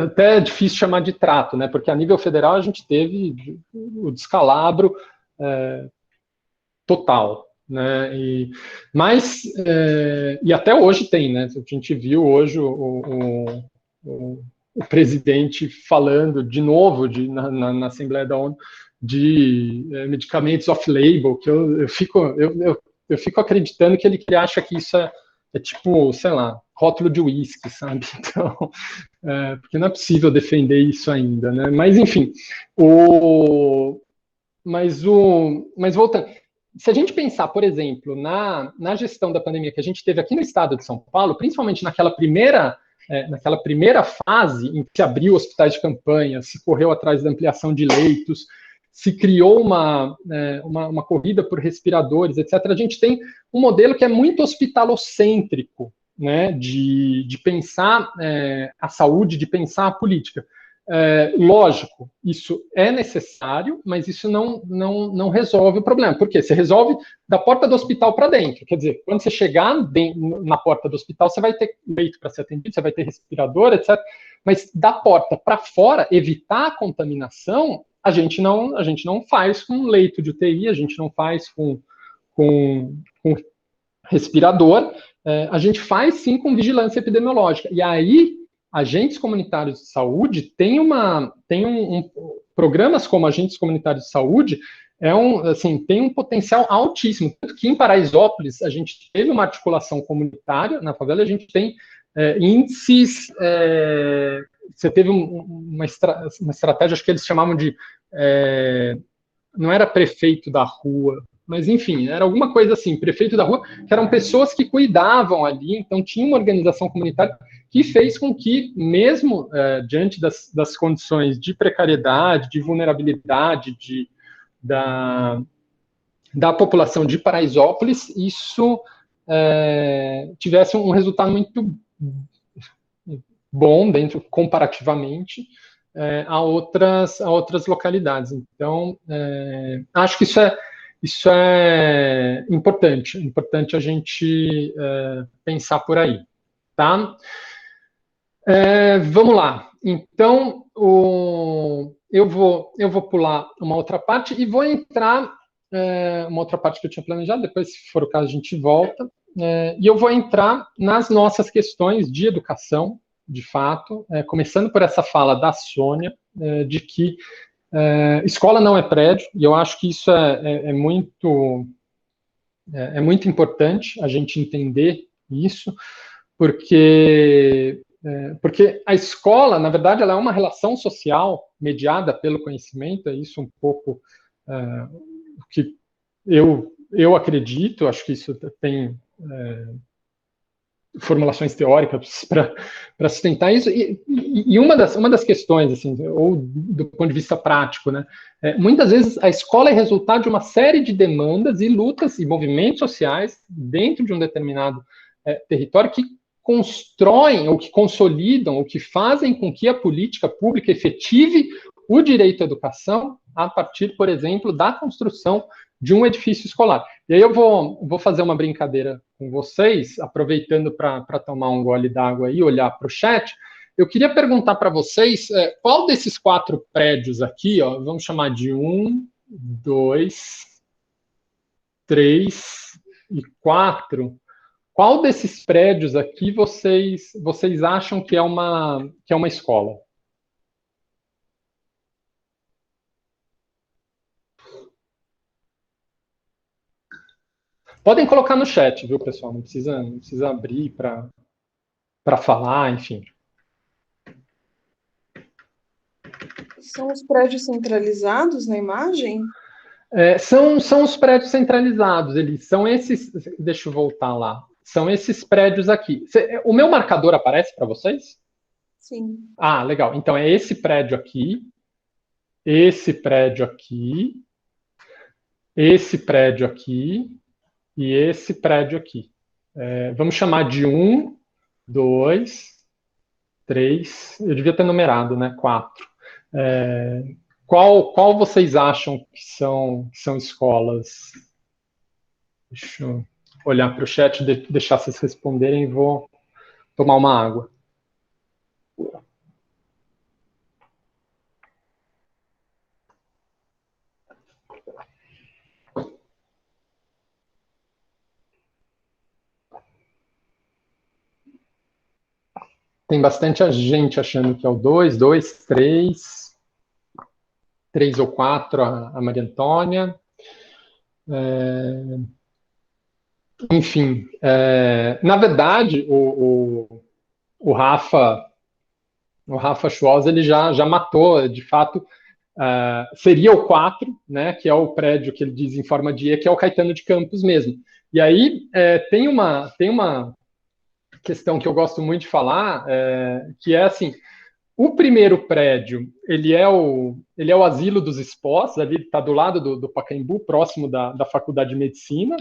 até é difícil chamar de trato, né? Porque a nível federal a gente teve o descalabro total. né? E até hoje tem, né? A gente viu hoje o presidente falando de novo na Assembleia da ONU de medicamentos off-label, que eu fico acreditando que ele acha que isso é tipo, sei lá, rótulo de uísque, sabe? Então, porque não é possível defender isso ainda, né? Mas, enfim, mas voltando, se a gente pensar, por exemplo, na gestão da pandemia que a gente teve aqui no estado de São Paulo, principalmente naquela primeira fase em que se abriu hospitais de campanha, se correu atrás da ampliação de leitos, se criou uma corrida por respiradores, etc., a gente tem um modelo que é muito hospitalocêntrico, né, de pensar a saúde, de pensar a política. Lógico, isso é necessário, mas isso não resolve o problema. Por quê? Você resolve da porta do hospital para dentro. Quer dizer, quando você chegar na porta do hospital, você vai ter leito para ser atendido, você vai ter respirador, etc. Mas da porta para fora, evitar a contaminação, a gente não faz com leito de UTI, a gente não faz com respirador, a gente faz sim com vigilância epidemiológica. E aí, agentes comunitários de saúde programas como agentes comunitários de saúde tem um potencial altíssimo. Tanto que em Paraisópolis a gente teve uma articulação comunitária, na favela a gente tem índices. Você teve uma estratégia, acho que eles chamavam de. Não era prefeito da rua, mas enfim, era alguma coisa assim, prefeito da rua, que eram pessoas que cuidavam ali, então tinha uma organização comunitária que fez com que, mesmo diante das condições de precariedade, de vulnerabilidade da população de Paraisópolis, isso tivesse um resultado muito bom dentro, comparativamente, a outras localidades. Então, acho que isso é importante a gente pensar por aí, tá? Vamos lá. Então, eu vou pular uma outra parte e vou entrar uma outra parte que eu tinha planejado, depois, se for o caso, a gente volta. E eu vou entrar nas nossas questões de educação, de fato, começando por essa fala da Sônia, de que escola não é prédio, e eu acho que isso é muito importante a gente entender isso, porque a escola, na verdade, ela é uma relação social mediada pelo conhecimento, é isso um pouco o que eu acredito, acho que isso tem formulações teóricas para sustentar isso, e uma das questões, assim, ou do ponto de vista prático, né, muitas vezes a escola é resultado de uma série de demandas e lutas e movimentos sociais dentro de um determinado território que constroem, ou que consolidam, ou que fazem com que a política pública efetive o direito à educação a partir, por exemplo, da construção de um edifício escolar. E aí eu vou fazer uma brincadeira com vocês, aproveitando para tomar um gole d'água e olhar para o chat. Eu queria perguntar para vocês qual desses 4 prédios aqui, ó, vamos chamar de 1, 2, 3 e 4, qual desses prédios aqui vocês acham que é uma escola? Podem colocar no chat, viu, pessoal? Não precisa abrir para falar, enfim. São os prédios centralizados na imagem? São os prédios centralizados, eles são esses. Deixa eu voltar lá. São esses prédios aqui. O meu marcador aparece para vocês? Sim. Ah, legal. Então é esse prédio aqui, esse prédio aqui, esse prédio aqui e esse prédio aqui. Vamos chamar de 1, 2, 3. Eu devia ter numerado, né? 4. Qual vocês acham que são escolas? Deixa eu olhar para o chat, deixar vocês responderem e vou tomar uma água. Tem bastante gente achando que é o 2, 2, 3, 3 ou 4 a Maria Antônia. Enfim, na verdade, o Rafa Schwarz, ele já matou, de fato, seria o 4, né, que é o prédio que ele diz em forma de E, que é o Caetano de Campos mesmo. E aí tem uma questão que eu gosto muito de falar, que é assim, o primeiro prédio, ele é o Asilo dos Esposos, ali está do lado do Pacaembu, próximo da Faculdade de Medicina,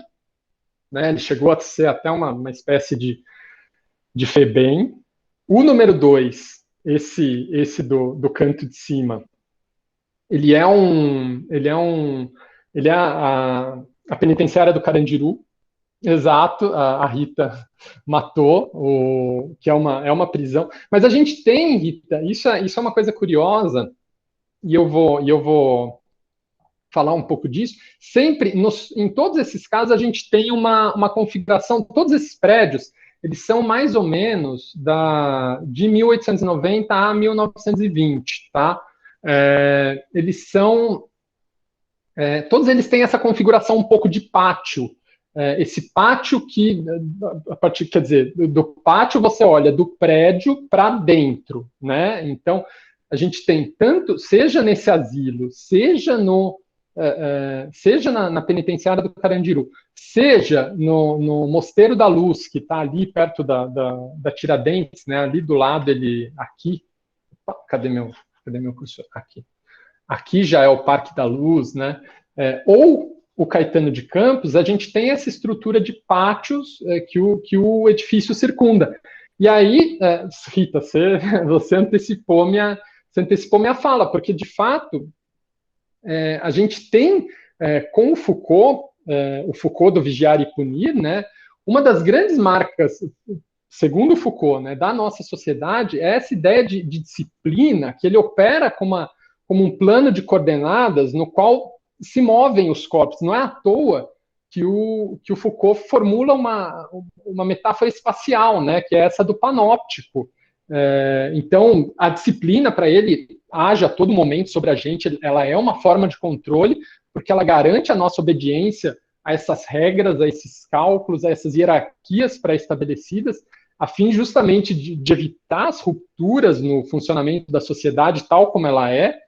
né, ele chegou a ser até uma espécie de FEBEM. O número 2, esse do canto de cima, ele é a penitenciária do Carandiru. Exato, a Rita matou, que é uma prisão. Mas a gente tem, Rita, isso é uma coisa curiosa, e eu vou falar um pouco disso. Sempre, em todos esses casos, a gente tem uma configuração, todos esses prédios, eles são mais ou menos de 1890 a 1920, tá? Eles são... todos eles têm essa configuração um pouco de pátio. Esse pátio que, a partir, quer dizer, do pátio você olha do prédio para dentro, né? Então, a gente tem tanto, seja nesse asilo, seja seja na penitenciária do Carandiru, seja no Mosteiro da Luz, que está ali perto da Tiradentes, né? Ali do lado, aqui. Cadê meu cursor? Aqui já é o Parque da Luz, né? Ou o Caetano de Campos, a gente tem essa estrutura de pátios que o edifício circunda. E aí, Rita, você antecipou minha fala, porque, de fato, a gente tem, com o Foucault do Vigiar e Punir, né, uma das grandes marcas, segundo o Foucault, né, da nossa sociedade, é essa ideia de disciplina, que ele opera como um plano de coordenadas no qual se movem os corpos. Não é à toa que o Foucault formula uma metáfora espacial, né, que é essa do panóptico. Então, a disciplina, para ele, age a todo momento sobre a gente, ela é uma forma de controle, porque ela garante a nossa obediência a essas regras, a esses cálculos, a essas hierarquias pré-estabelecidas, a fim justamente de evitar as rupturas no funcionamento da sociedade tal como ela é.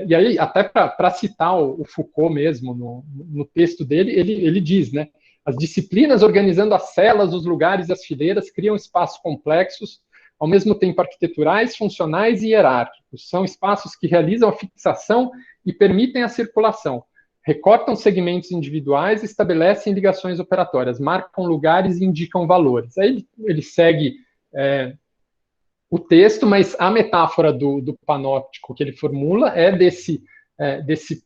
E aí, até para citar o Foucault mesmo, no texto dele, ele diz, né, as disciplinas organizando as celas, os lugares e as fileiras criam espaços complexos, ao mesmo tempo arquiteturais, funcionais e hierárquicos. São espaços que realizam a fixação e permitem a circulação. Recortam segmentos individuais e estabelecem ligações operatórias, marcam lugares e indicam valores. Aí ele segue o texto, mas a metáfora do panóptico que ele formula é desse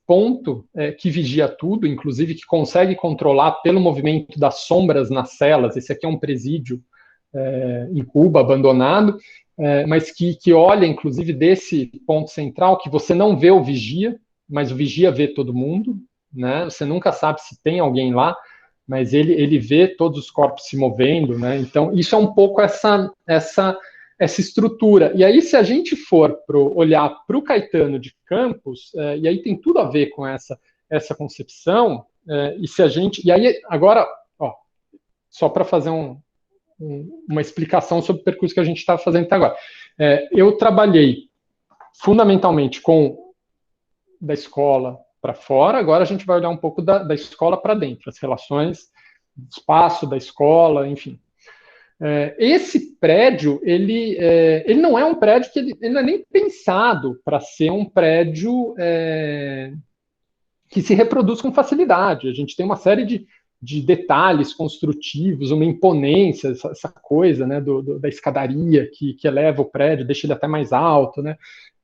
ponto que vigia tudo, inclusive que consegue controlar pelo movimento das sombras nas celas. Esse aqui é um presídio em Cuba, abandonado, mas que olha, inclusive, desse ponto central, que você não vê o vigia, mas o vigia vê todo mundo, né? Você nunca sabe se tem alguém lá, mas ele vê todos os corpos se movendo, né? Então, isso é um pouco essa estrutura. E aí, se a gente for olhar para o Caetano de Campos, e aí tem tudo a ver com essa concepção, e aí, agora, só para fazer uma explicação sobre o percurso que a gente está fazendo até agora. Eu trabalhei fundamentalmente da escola para fora, agora a gente vai olhar um pouco da escola para dentro, as relações do espaço, da escola, enfim. Esse prédio, ele não é um prédio que ele não é nem pensado para ser um prédio que se reproduz com facilidade. A gente tem uma série de detalhes construtivos, uma imponência, essa coisa, né, da escadaria que eleva o prédio, deixa ele até mais alto, né,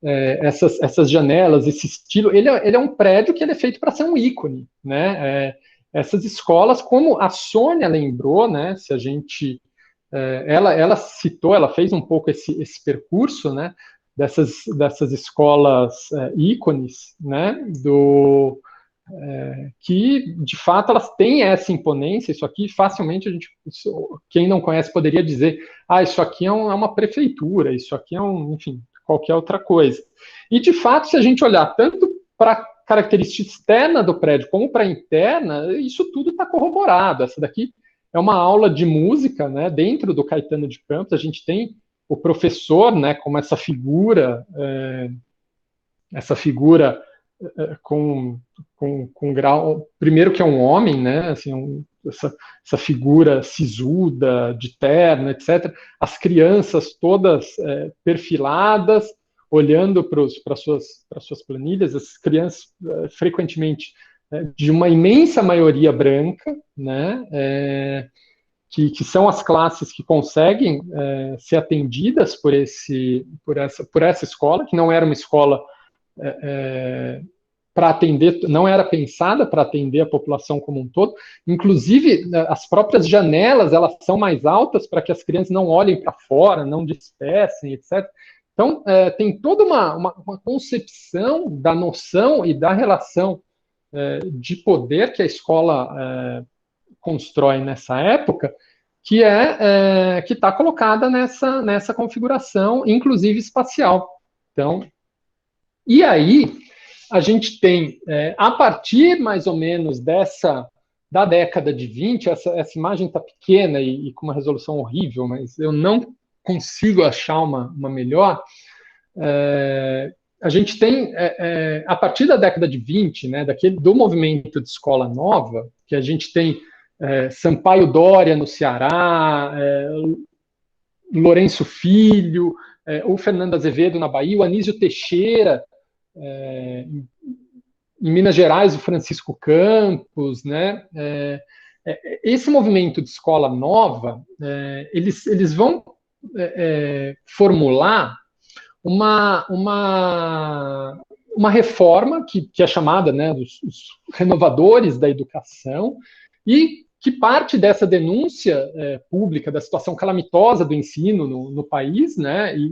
essas janelas, esse estilo, ele é um prédio que ele é feito para ser um ícone, né, essas escolas, como a Sônia lembrou, né, se a gente, ela citou, ela fez um pouco esse percurso, né, dessas escolas ícones, né, que, de fato, elas têm essa imponência. Isso aqui, facilmente, quem não conhece poderia dizer, isso aqui é uma prefeitura, isso aqui é enfim, qualquer outra coisa. E, de fato, se a gente olhar tanto para a característica externa do prédio como para a interna, isso tudo está corroborado. Essa daqui é uma aula de música, né, dentro do Caetano de Campos. A gente tem o professor, né, como essa figura com grau, primeiro que é um homem, né, assim, essa figura sisuda, de terno, etc. As crianças todas perfiladas, olhando para suas planilhas, as crianças frequentemente de uma imensa maioria branca, né, que são as classes que conseguem ser atendidas por essa escola, que não era uma escola para atender, não era pensada para atender a população como um todo. Inclusive, as próprias janelas, elas são mais altas para que as crianças não olhem para fora, não despecem, etc. Então, tem toda uma concepção da noção e da relação de poder que a escola constrói nessa época, que está colocada nessa configuração, inclusive espacial. Então, e aí a gente tem, a partir mais ou menos da década de 20, essa imagem está pequena e com uma resolução horrível, mas eu não consigo achar uma melhor. A gente tem, a partir da década de 20, né, do movimento de escola nova, que a gente tem Sampaio Dória no Ceará, Lourenço Filho, o Fernando Azevedo na Bahia, o Anísio Teixeira, em Minas Gerais, o Francisco Campos, né? Esse movimento de escola nova, eles vão formular uma reforma que é chamada, né, dos renovadores da educação, e que parte dessa denúncia pública da situação calamitosa do ensino no país, né, e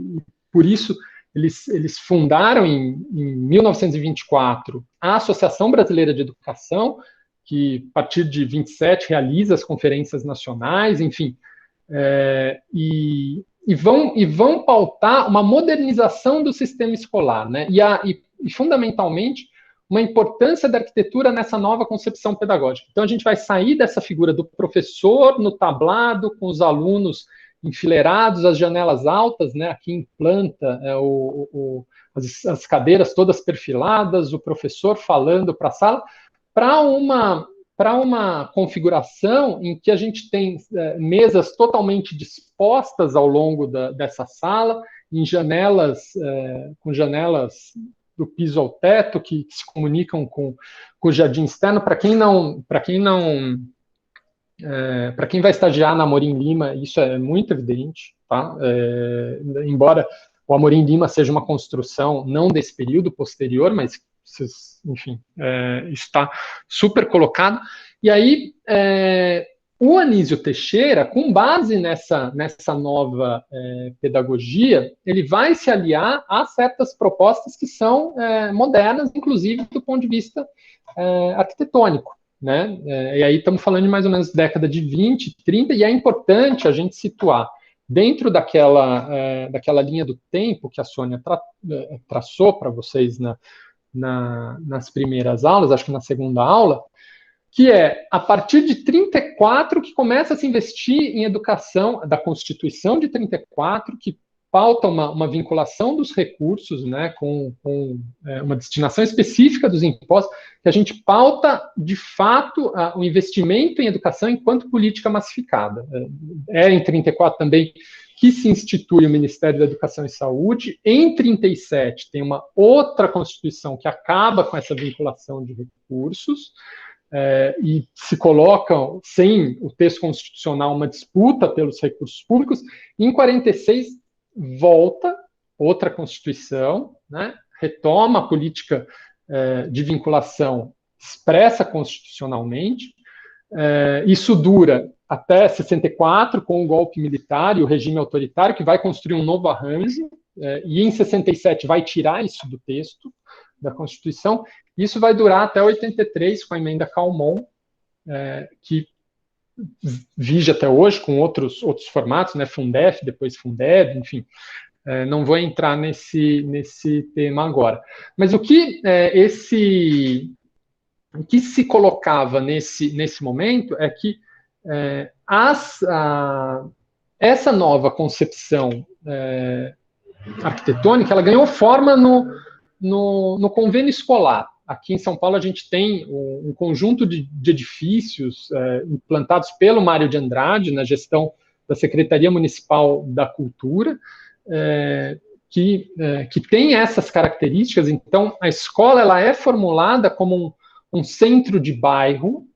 por isso eles fundaram em 1924 a Associação Brasileira de Educação, que a partir de 27 realiza as conferências nacionais, enfim, e vão pautar uma modernização do sistema escolar, né, e fundamentalmente uma importância da arquitetura nessa nova concepção pedagógica. Então a gente vai sair dessa figura do professor no tablado, com os alunos enfileirados, as janelas altas, né, aqui em planta, as cadeiras todas perfiladas, o professor falando para a sala, para uma configuração em que a gente tem mesas totalmente dispostas ao longo dessa sala, em janelas, com janelas do piso ao teto, que se comunicam com o jardim externo. Para quem vai estagiar na Amorim Lima, isso é muito evidente, tá? Embora o Amorim Lima seja uma construção não desse período, posterior, mas, enfim, está super colocado. E aí, o Anísio Teixeira, com base nessa nova pedagogia, ele vai se aliar a certas propostas que são modernas, inclusive do ponto de vista arquitetônico, né? E aí estamos falando de mais ou menos década de 20, 30, e é importante a gente situar dentro daquela linha do tempo que a Sônia traçou para vocês nas primeiras aulas, acho que na segunda aula, que é a partir de 34 que começa a se investir em educação, da Constituição de 34, que pauta uma vinculação dos recursos, né, com uma destinação específica dos impostos, que a gente pauta, de fato, o investimento em educação enquanto política massificada. Em 34 também que se institui o Ministério da Educação e Saúde. Em 37 tem uma outra Constituição que acaba com essa vinculação de recursos, e se coloca, sem o texto constitucional, uma disputa pelos recursos públicos. Em 46 volta outra Constituição, né, retoma a política de vinculação expressa constitucionalmente. Isso dura até 64, com o golpe militar e o regime autoritário, que vai construir um novo arranjo, e em 67 vai tirar isso do texto, da Constituição. Isso vai durar até 83, com a emenda Calmon, que vige até hoje, com outros formatos, né, Fundef, depois Fundeb, enfim. Não vou entrar nesse tema agora. Mas o que se colocava nesse momento é que essa nova concepção arquitetônica, ela ganhou forma no convênio escolar. Aqui em São Paulo a gente tem um conjunto de edifícios implantados pelo Mário de Andrade, na gestão da Secretaria Municipal da Cultura, que tem essas características. Então, a escola ela é formulada como um centro de bairro.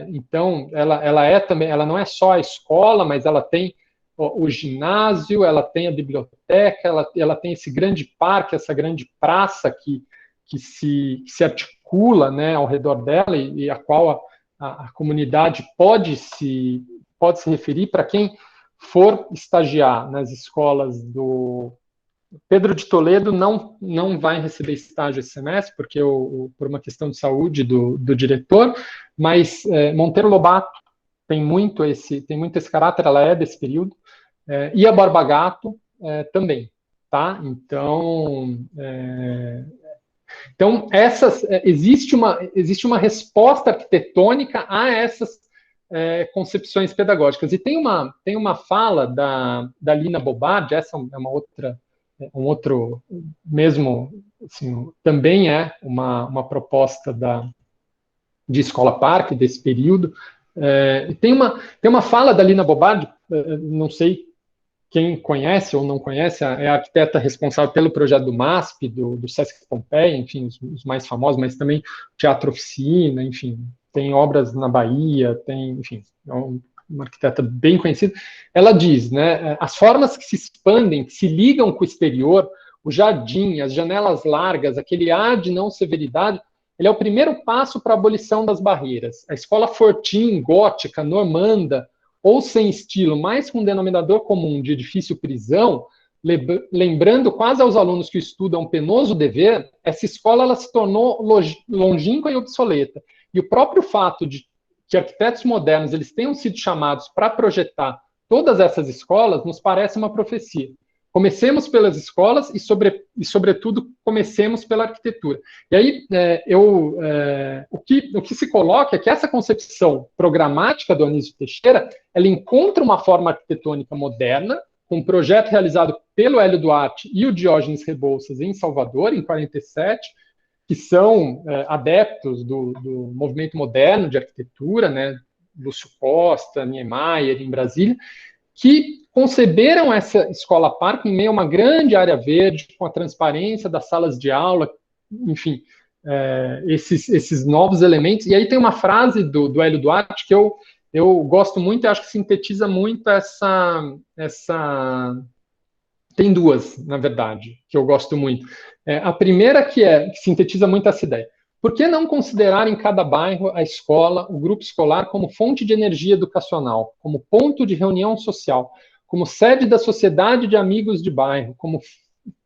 Então, ela não é só a escola, mas ela tem o ginásio, ela tem a biblioteca, ela tem esse grande parque, essa grande praça que se articula, né, ao redor dela e a qual a comunidade pode se referir. Para quem for estagiar nas escolas do Pedro de Toledo, não vai receber estágio esse semestre, porque por uma questão de saúde do diretor, mas Monteiro Lobato tem muito esse caráter, ela é desse período, e a Borba Gato também, tá? Então existe uma resposta arquitetônica a essas concepções pedagógicas. E tem uma fala da Lina Bobardi, essa é uma outra, um outro mesmo, assim, também é uma proposta de Escola Parque, desse período. Tem uma fala da Lina Bobardi, não sei quem conhece ou não conhece, é a arquiteta responsável pelo projeto do MASP, do Sesc Pompeia, enfim, os mais famosos, mas também Teatro Oficina, enfim, tem obras na Bahia, enfim, é uma arquiteta bem conhecida. Ela diz, né, as formas que se expandem, que se ligam com o exterior, o jardim, as janelas largas, aquele ar de não severidade, ele é o primeiro passo para a abolição das barreiras. A escola Fortim, gótica, normanda, ou sem estilo, mas com denominador comum de edifício-prisão, lembrando quase aos alunos que estudam penoso dever, essa escola ela se tornou longínqua e obsoleta. E o próprio fato de que arquitetos modernos eles tenham sido chamados para projetar todas essas escolas nos parece uma profecia. Comecemos pelas escolas e sobretudo, comecemos pela arquitetura. E aí, o que se coloca é que essa concepção programática do Anísio Teixeira, ela encontra uma forma arquitetônica moderna, com um projeto realizado pelo Hélio Duarte e o Diógenes Rebouças em Salvador, em 47, que são adeptos do movimento moderno de arquitetura, né, Lúcio Costa, Niemeyer, em Brasília, que conceberam essa escola parque em meio a uma grande área verde, com a transparência das salas de aula, enfim, esses novos elementos. E aí tem uma frase do Hélio Duarte que eu gosto muito e acho que sintetiza muito essa... Tem duas, na verdade, que eu gosto muito. A primeira que sintetiza muito essa ideia. Por que não considerar em cada bairro a escola, o grupo escolar, como fonte de energia educacional, como ponto de reunião social, como sede da sociedade de amigos de bairro, como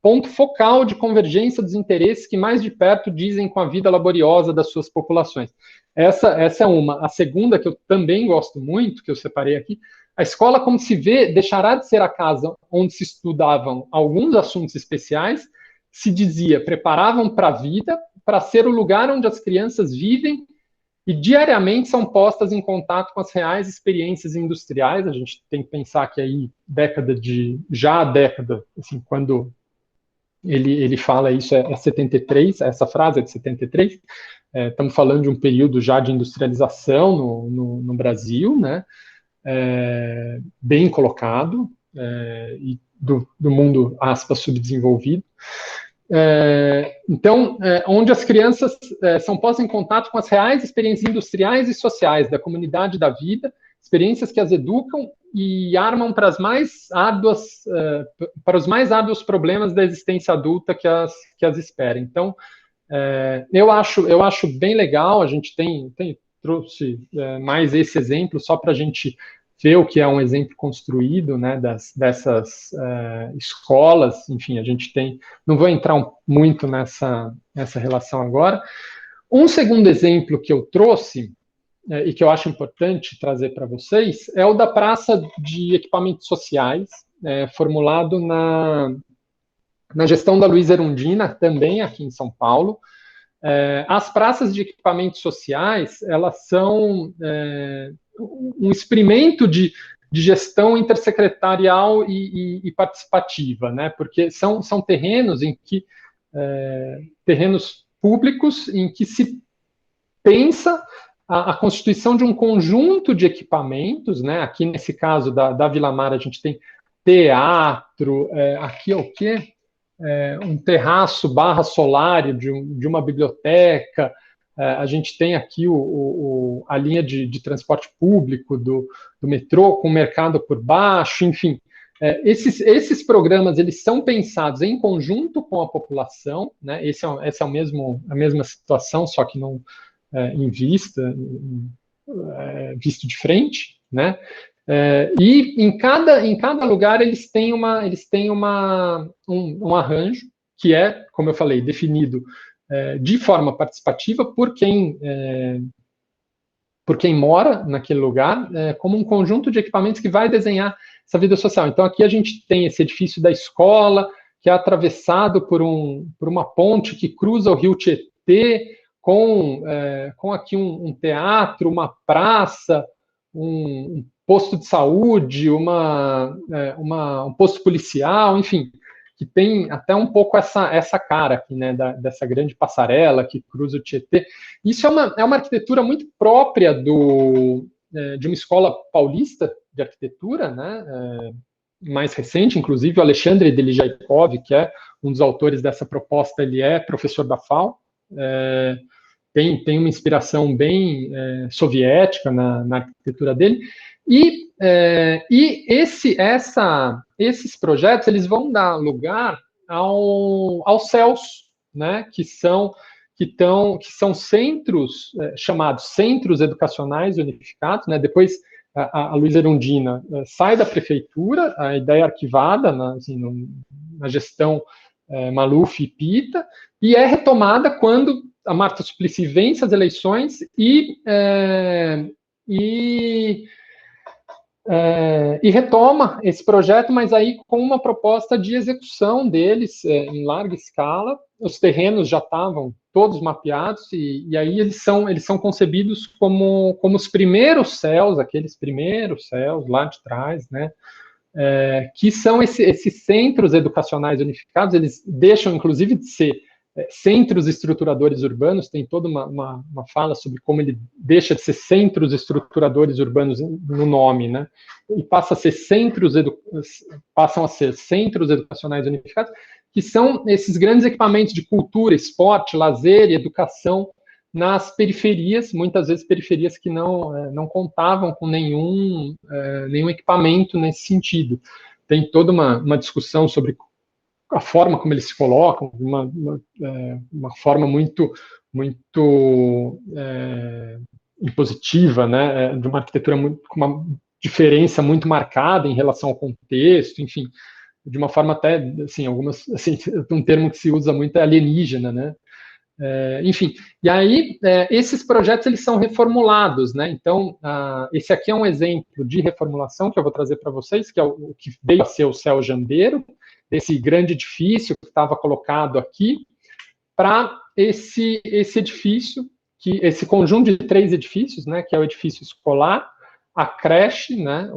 ponto focal de convergência dos interesses que mais de perto dizem com a vida laboriosa das suas populações? Essa é uma. A segunda, que eu também gosto muito, que eu separei aqui, a escola, como se vê, deixará de ser a casa onde se estudavam alguns assuntos especiais, se dizia, preparavam para a vida, para ser o lugar onde as crianças vivem e diariamente são postas em contato com as reais experiências industriais. A gente tem que pensar que aí, assim, quando ele fala isso, é 73, essa frase é de 73, estamos falando de um período já de industrialização no Brasil, né? Bem colocado, e do mundo, aspas, subdesenvolvido. Então, onde as crianças são postas em contato com as reais experiências industriais e sociais da comunidade da vida, experiências que as educam e armam para os mais árduos problemas da existência adulta que as esperam. Então, eu acho bem legal. A gente trouxe mais esse exemplo só para a gente ver o que é um exemplo construído, né, dessas escolas, enfim, a gente tem, não vou entrar muito nessa relação agora. Um segundo exemplo que eu trouxe, e que eu acho importante trazer para vocês, é o da Praça de Equipamentos Sociais, formulado na gestão da Luiza Erundina, também aqui em São Paulo. As praças de equipamentos sociais, elas são um experimento de gestão intersecretarial e participativa, né? Porque são terrenos em que terrenos públicos em que se pensa a constituição de um conjunto de equipamentos, né? Aqui nesse caso da Vila Mar, a gente tem teatro, aqui é o quê? Um terraço barra solário de uma biblioteca, a gente tem aqui a linha de transporte público do metrô, com o mercado por baixo, enfim. Esses programas, eles são pensados em conjunto com a população, né? Essa é a mesma situação, só que não em vista, visto de frente, né? E em cada lugar eles têm um arranjo que é, como eu falei, definido de forma participativa por quem mora naquele lugar, como um conjunto de equipamentos que vai desenhar essa vida social. Então aqui a gente tem esse edifício da escola, que é atravessado por uma ponte que cruza o rio Tietê, com aqui um teatro, uma praça, um posto de saúde, um posto policial, enfim, que tem até um pouco essa cara aqui, né, dessa grande passarela que cruza o Tietê. Isso é uma arquitetura muito própria de uma escola paulista de arquitetura, né, mais recente, inclusive o Alexandre Delijaikov, que é um dos autores dessa proposta, ele é professor da FAU, tem uma inspiração bem soviética na arquitetura dele, e esses projetos eles vão dar lugar aos CELS, né, que são centros chamados Centros Educacionais Unificados, né, depois a Luiza Erundina sai da prefeitura, a ideia é arquivada na gestão Maluf e Pita, e é retomada quando a Marta Suplicy vence as eleições e retoma esse projeto, mas aí com uma proposta de execução deles em larga escala. Os terrenos já estavam todos mapeados e aí eles são concebidos como os primeiros CELS, aqueles primeiros CELS lá de trás, né? Que são esses centros educacionais unificados. Eles deixam, inclusive, de ser centros estruturadores urbanos, tem toda uma fala sobre como ele deixa de ser centros estruturadores urbanos no nome, né? E passam a ser centros educacionais unificados, que são esses grandes equipamentos de cultura, esporte, lazer e educação nas periferias, muitas vezes periferias que não contavam com nenhum equipamento nesse sentido. Tem toda uma discussão sobre a forma como eles se colocam, uma forma muito impositiva, né, de uma arquitetura com uma diferença muito marcada em relação ao contexto, enfim, de uma forma até, assim, um termo que se usa muito é alienígena, né? Enfim, e aí esses projetos eles são reformulados, né? Então, esse aqui é um exemplo de reformulação que eu vou trazer para vocês, que é o que veio a ser o CEL Jandeiro, esse grande edifício que estava colocado aqui, para esse edifício, esse conjunto de 3 edifícios, né? Que é o edifício escolar, a creche, né?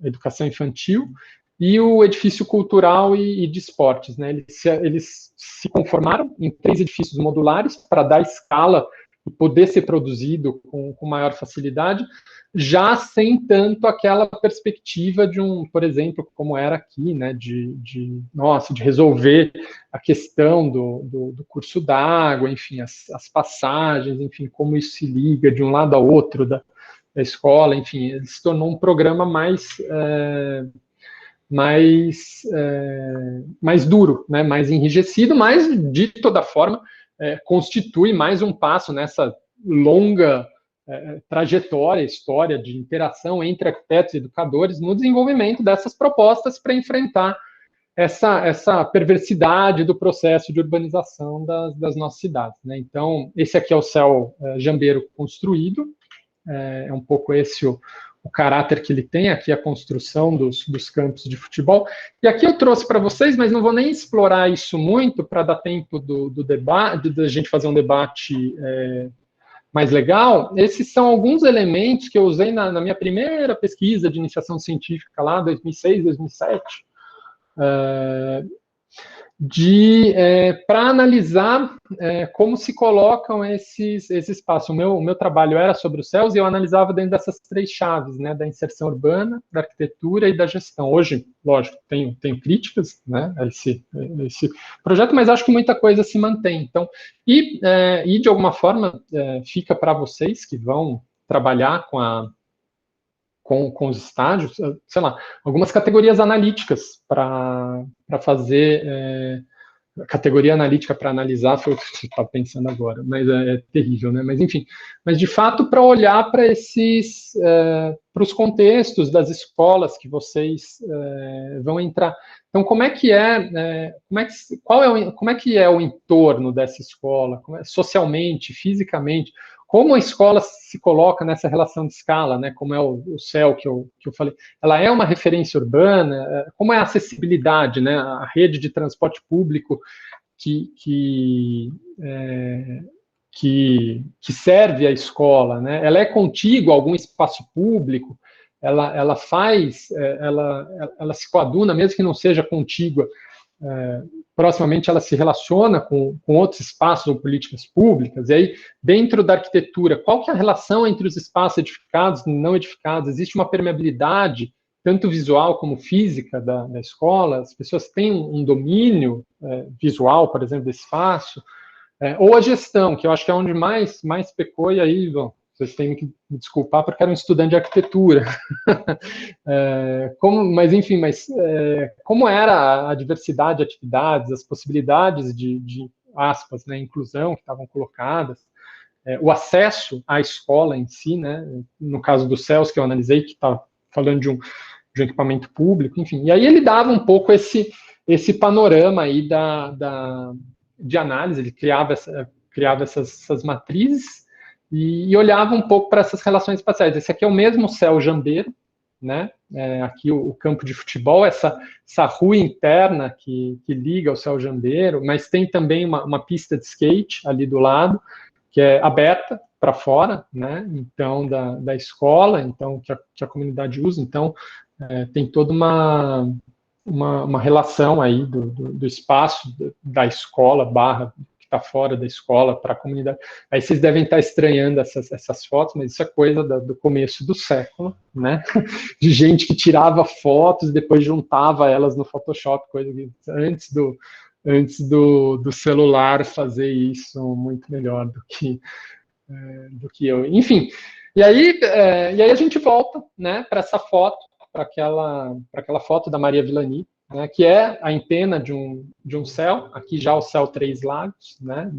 A educação infantil, e o edifício cultural e de esportes, né? Eles se conformaram em 3 edifícios modulares para dar escala e poder ser produzido com maior facilidade, já sem tanto aquela perspectiva de por exemplo, como era aqui, né, de resolver a questão do curso d'água, enfim, as passagens, enfim, como isso se liga de um lado ao outro da escola, enfim, ele se tornou um programa mais duro, né, mais enrijecido, mas, de toda forma, constitui mais um passo nessa longa trajetória, história de interação entre arquitetos e educadores no desenvolvimento dessas propostas para enfrentar essa perversidade do processo de urbanização das nossas cidades, né? Então, esse aqui é o céu jambeiro construído, é um pouco esse o caráter que ele tem, aqui a construção dos campos de futebol. E aqui eu trouxe para vocês, mas não vou nem explorar isso muito para dar tempo do debate, da gente fazer um debate mais legal. Esses são alguns elementos que eu usei na minha primeira pesquisa de iniciação científica lá, 2006, 2007, para analisar como se colocam esses espaços. O meu trabalho era sobre os céus e eu analisava dentro dessas 3 chaves, né, da inserção urbana, da arquitetura e da gestão. Hoje, lógico, tenho críticas, né, a esse projeto, mas acho que muita coisa se mantém. Então, e de alguma forma, fica para vocês que vão trabalhar com os estágios, sei lá, algumas categorias analíticas para fazer. Categoria analítica para analisar foi o que você está pensando agora, mas é terrível, né? Mas enfim, mas de fato para olhar para para os contextos das escolas que vocês vão entrar. Então, como é que é o entorno dessa escola, socialmente, fisicamente? Como a escola se coloca nessa relação de escala, né? Como é o céu que eu falei? Ela é uma referência urbana? Como é a acessibilidade, né? A rede de transporte público que serve a escola, né? Ela é contígua a algum espaço público? Ela se coaduna, mesmo que não seja contígua, proximamente ela se relaciona com outros espaços ou políticas públicas, e aí, dentro da arquitetura, qual que é a relação entre os espaços edificados e não edificados? Existe uma permeabilidade, tanto visual como física da escola? As pessoas têm um domínio visual, por exemplo, desse espaço? Ou a gestão, que eu acho que é onde mais pecou, e aí, bom, vocês têm que me desculpar porque era um estudante de arquitetura. Mas como era a diversidade de atividades, as possibilidades de aspas, né, inclusão que estavam colocadas, o acesso à escola em si, né, no caso dos céus que eu analisei, que está falando de um equipamento público, enfim. E aí ele dava um pouco esse panorama aí de análise, ele criava essas matrizes, e olhava um pouco para essas relações espaciais. Esse aqui é o mesmo céu jambeiro, né? Aqui o campo de futebol, essa rua interna que liga ao céu jambeiro, mas tem também uma pista de skate ali do lado, que é aberta para fora, né? Então, da escola, então que a comunidade usa. Então, tem toda uma relação aí do espaço da escola / está fora da escola para a comunidade. Aí vocês devem estar estranhando essas fotos, mas isso é coisa do começo do século, né? De gente que tirava fotos e depois juntava elas no Photoshop, coisa que antes do celular fazer isso muito melhor do que eu. Enfim, e aí a gente volta, né, para essa foto, para aquela foto da Maria Villani, né, que é a empena de um céu, aqui já o céu Três Lagos, né,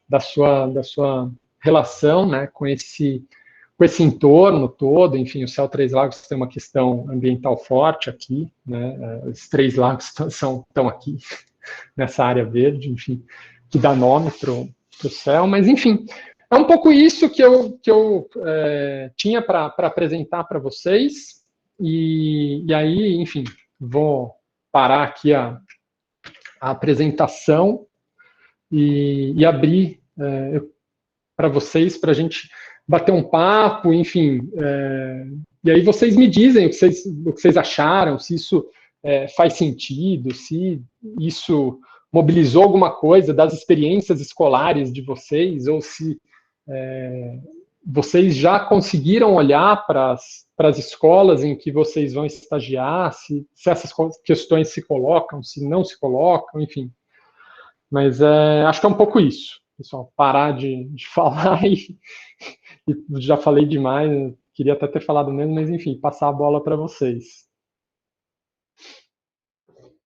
da sua relação, né, com esse entorno todo. Enfim, o céu Três Lagos tem uma questão ambiental forte aqui, né, os Três Lagos estão aqui, nessa área verde, enfim, que dá nome para o céu, mas enfim, é um pouco isso que eu tinha para apresentar para vocês, e aí, enfim, vou parar aqui a apresentação e abrir para vocês, para a gente bater um papo, enfim, e aí vocês me dizem o que vocês acharam, se isso faz sentido, se isso mobilizou alguma coisa das experiências escolares de vocês, ou se vocês já conseguiram olhar para as escolas em que vocês vão estagiar, se essas questões se colocam, se não se colocam, enfim. Mas acho que é um pouco isso, pessoal, parar de falar e já falei demais, queria até ter falado menos, mas enfim, passar a bola para vocês.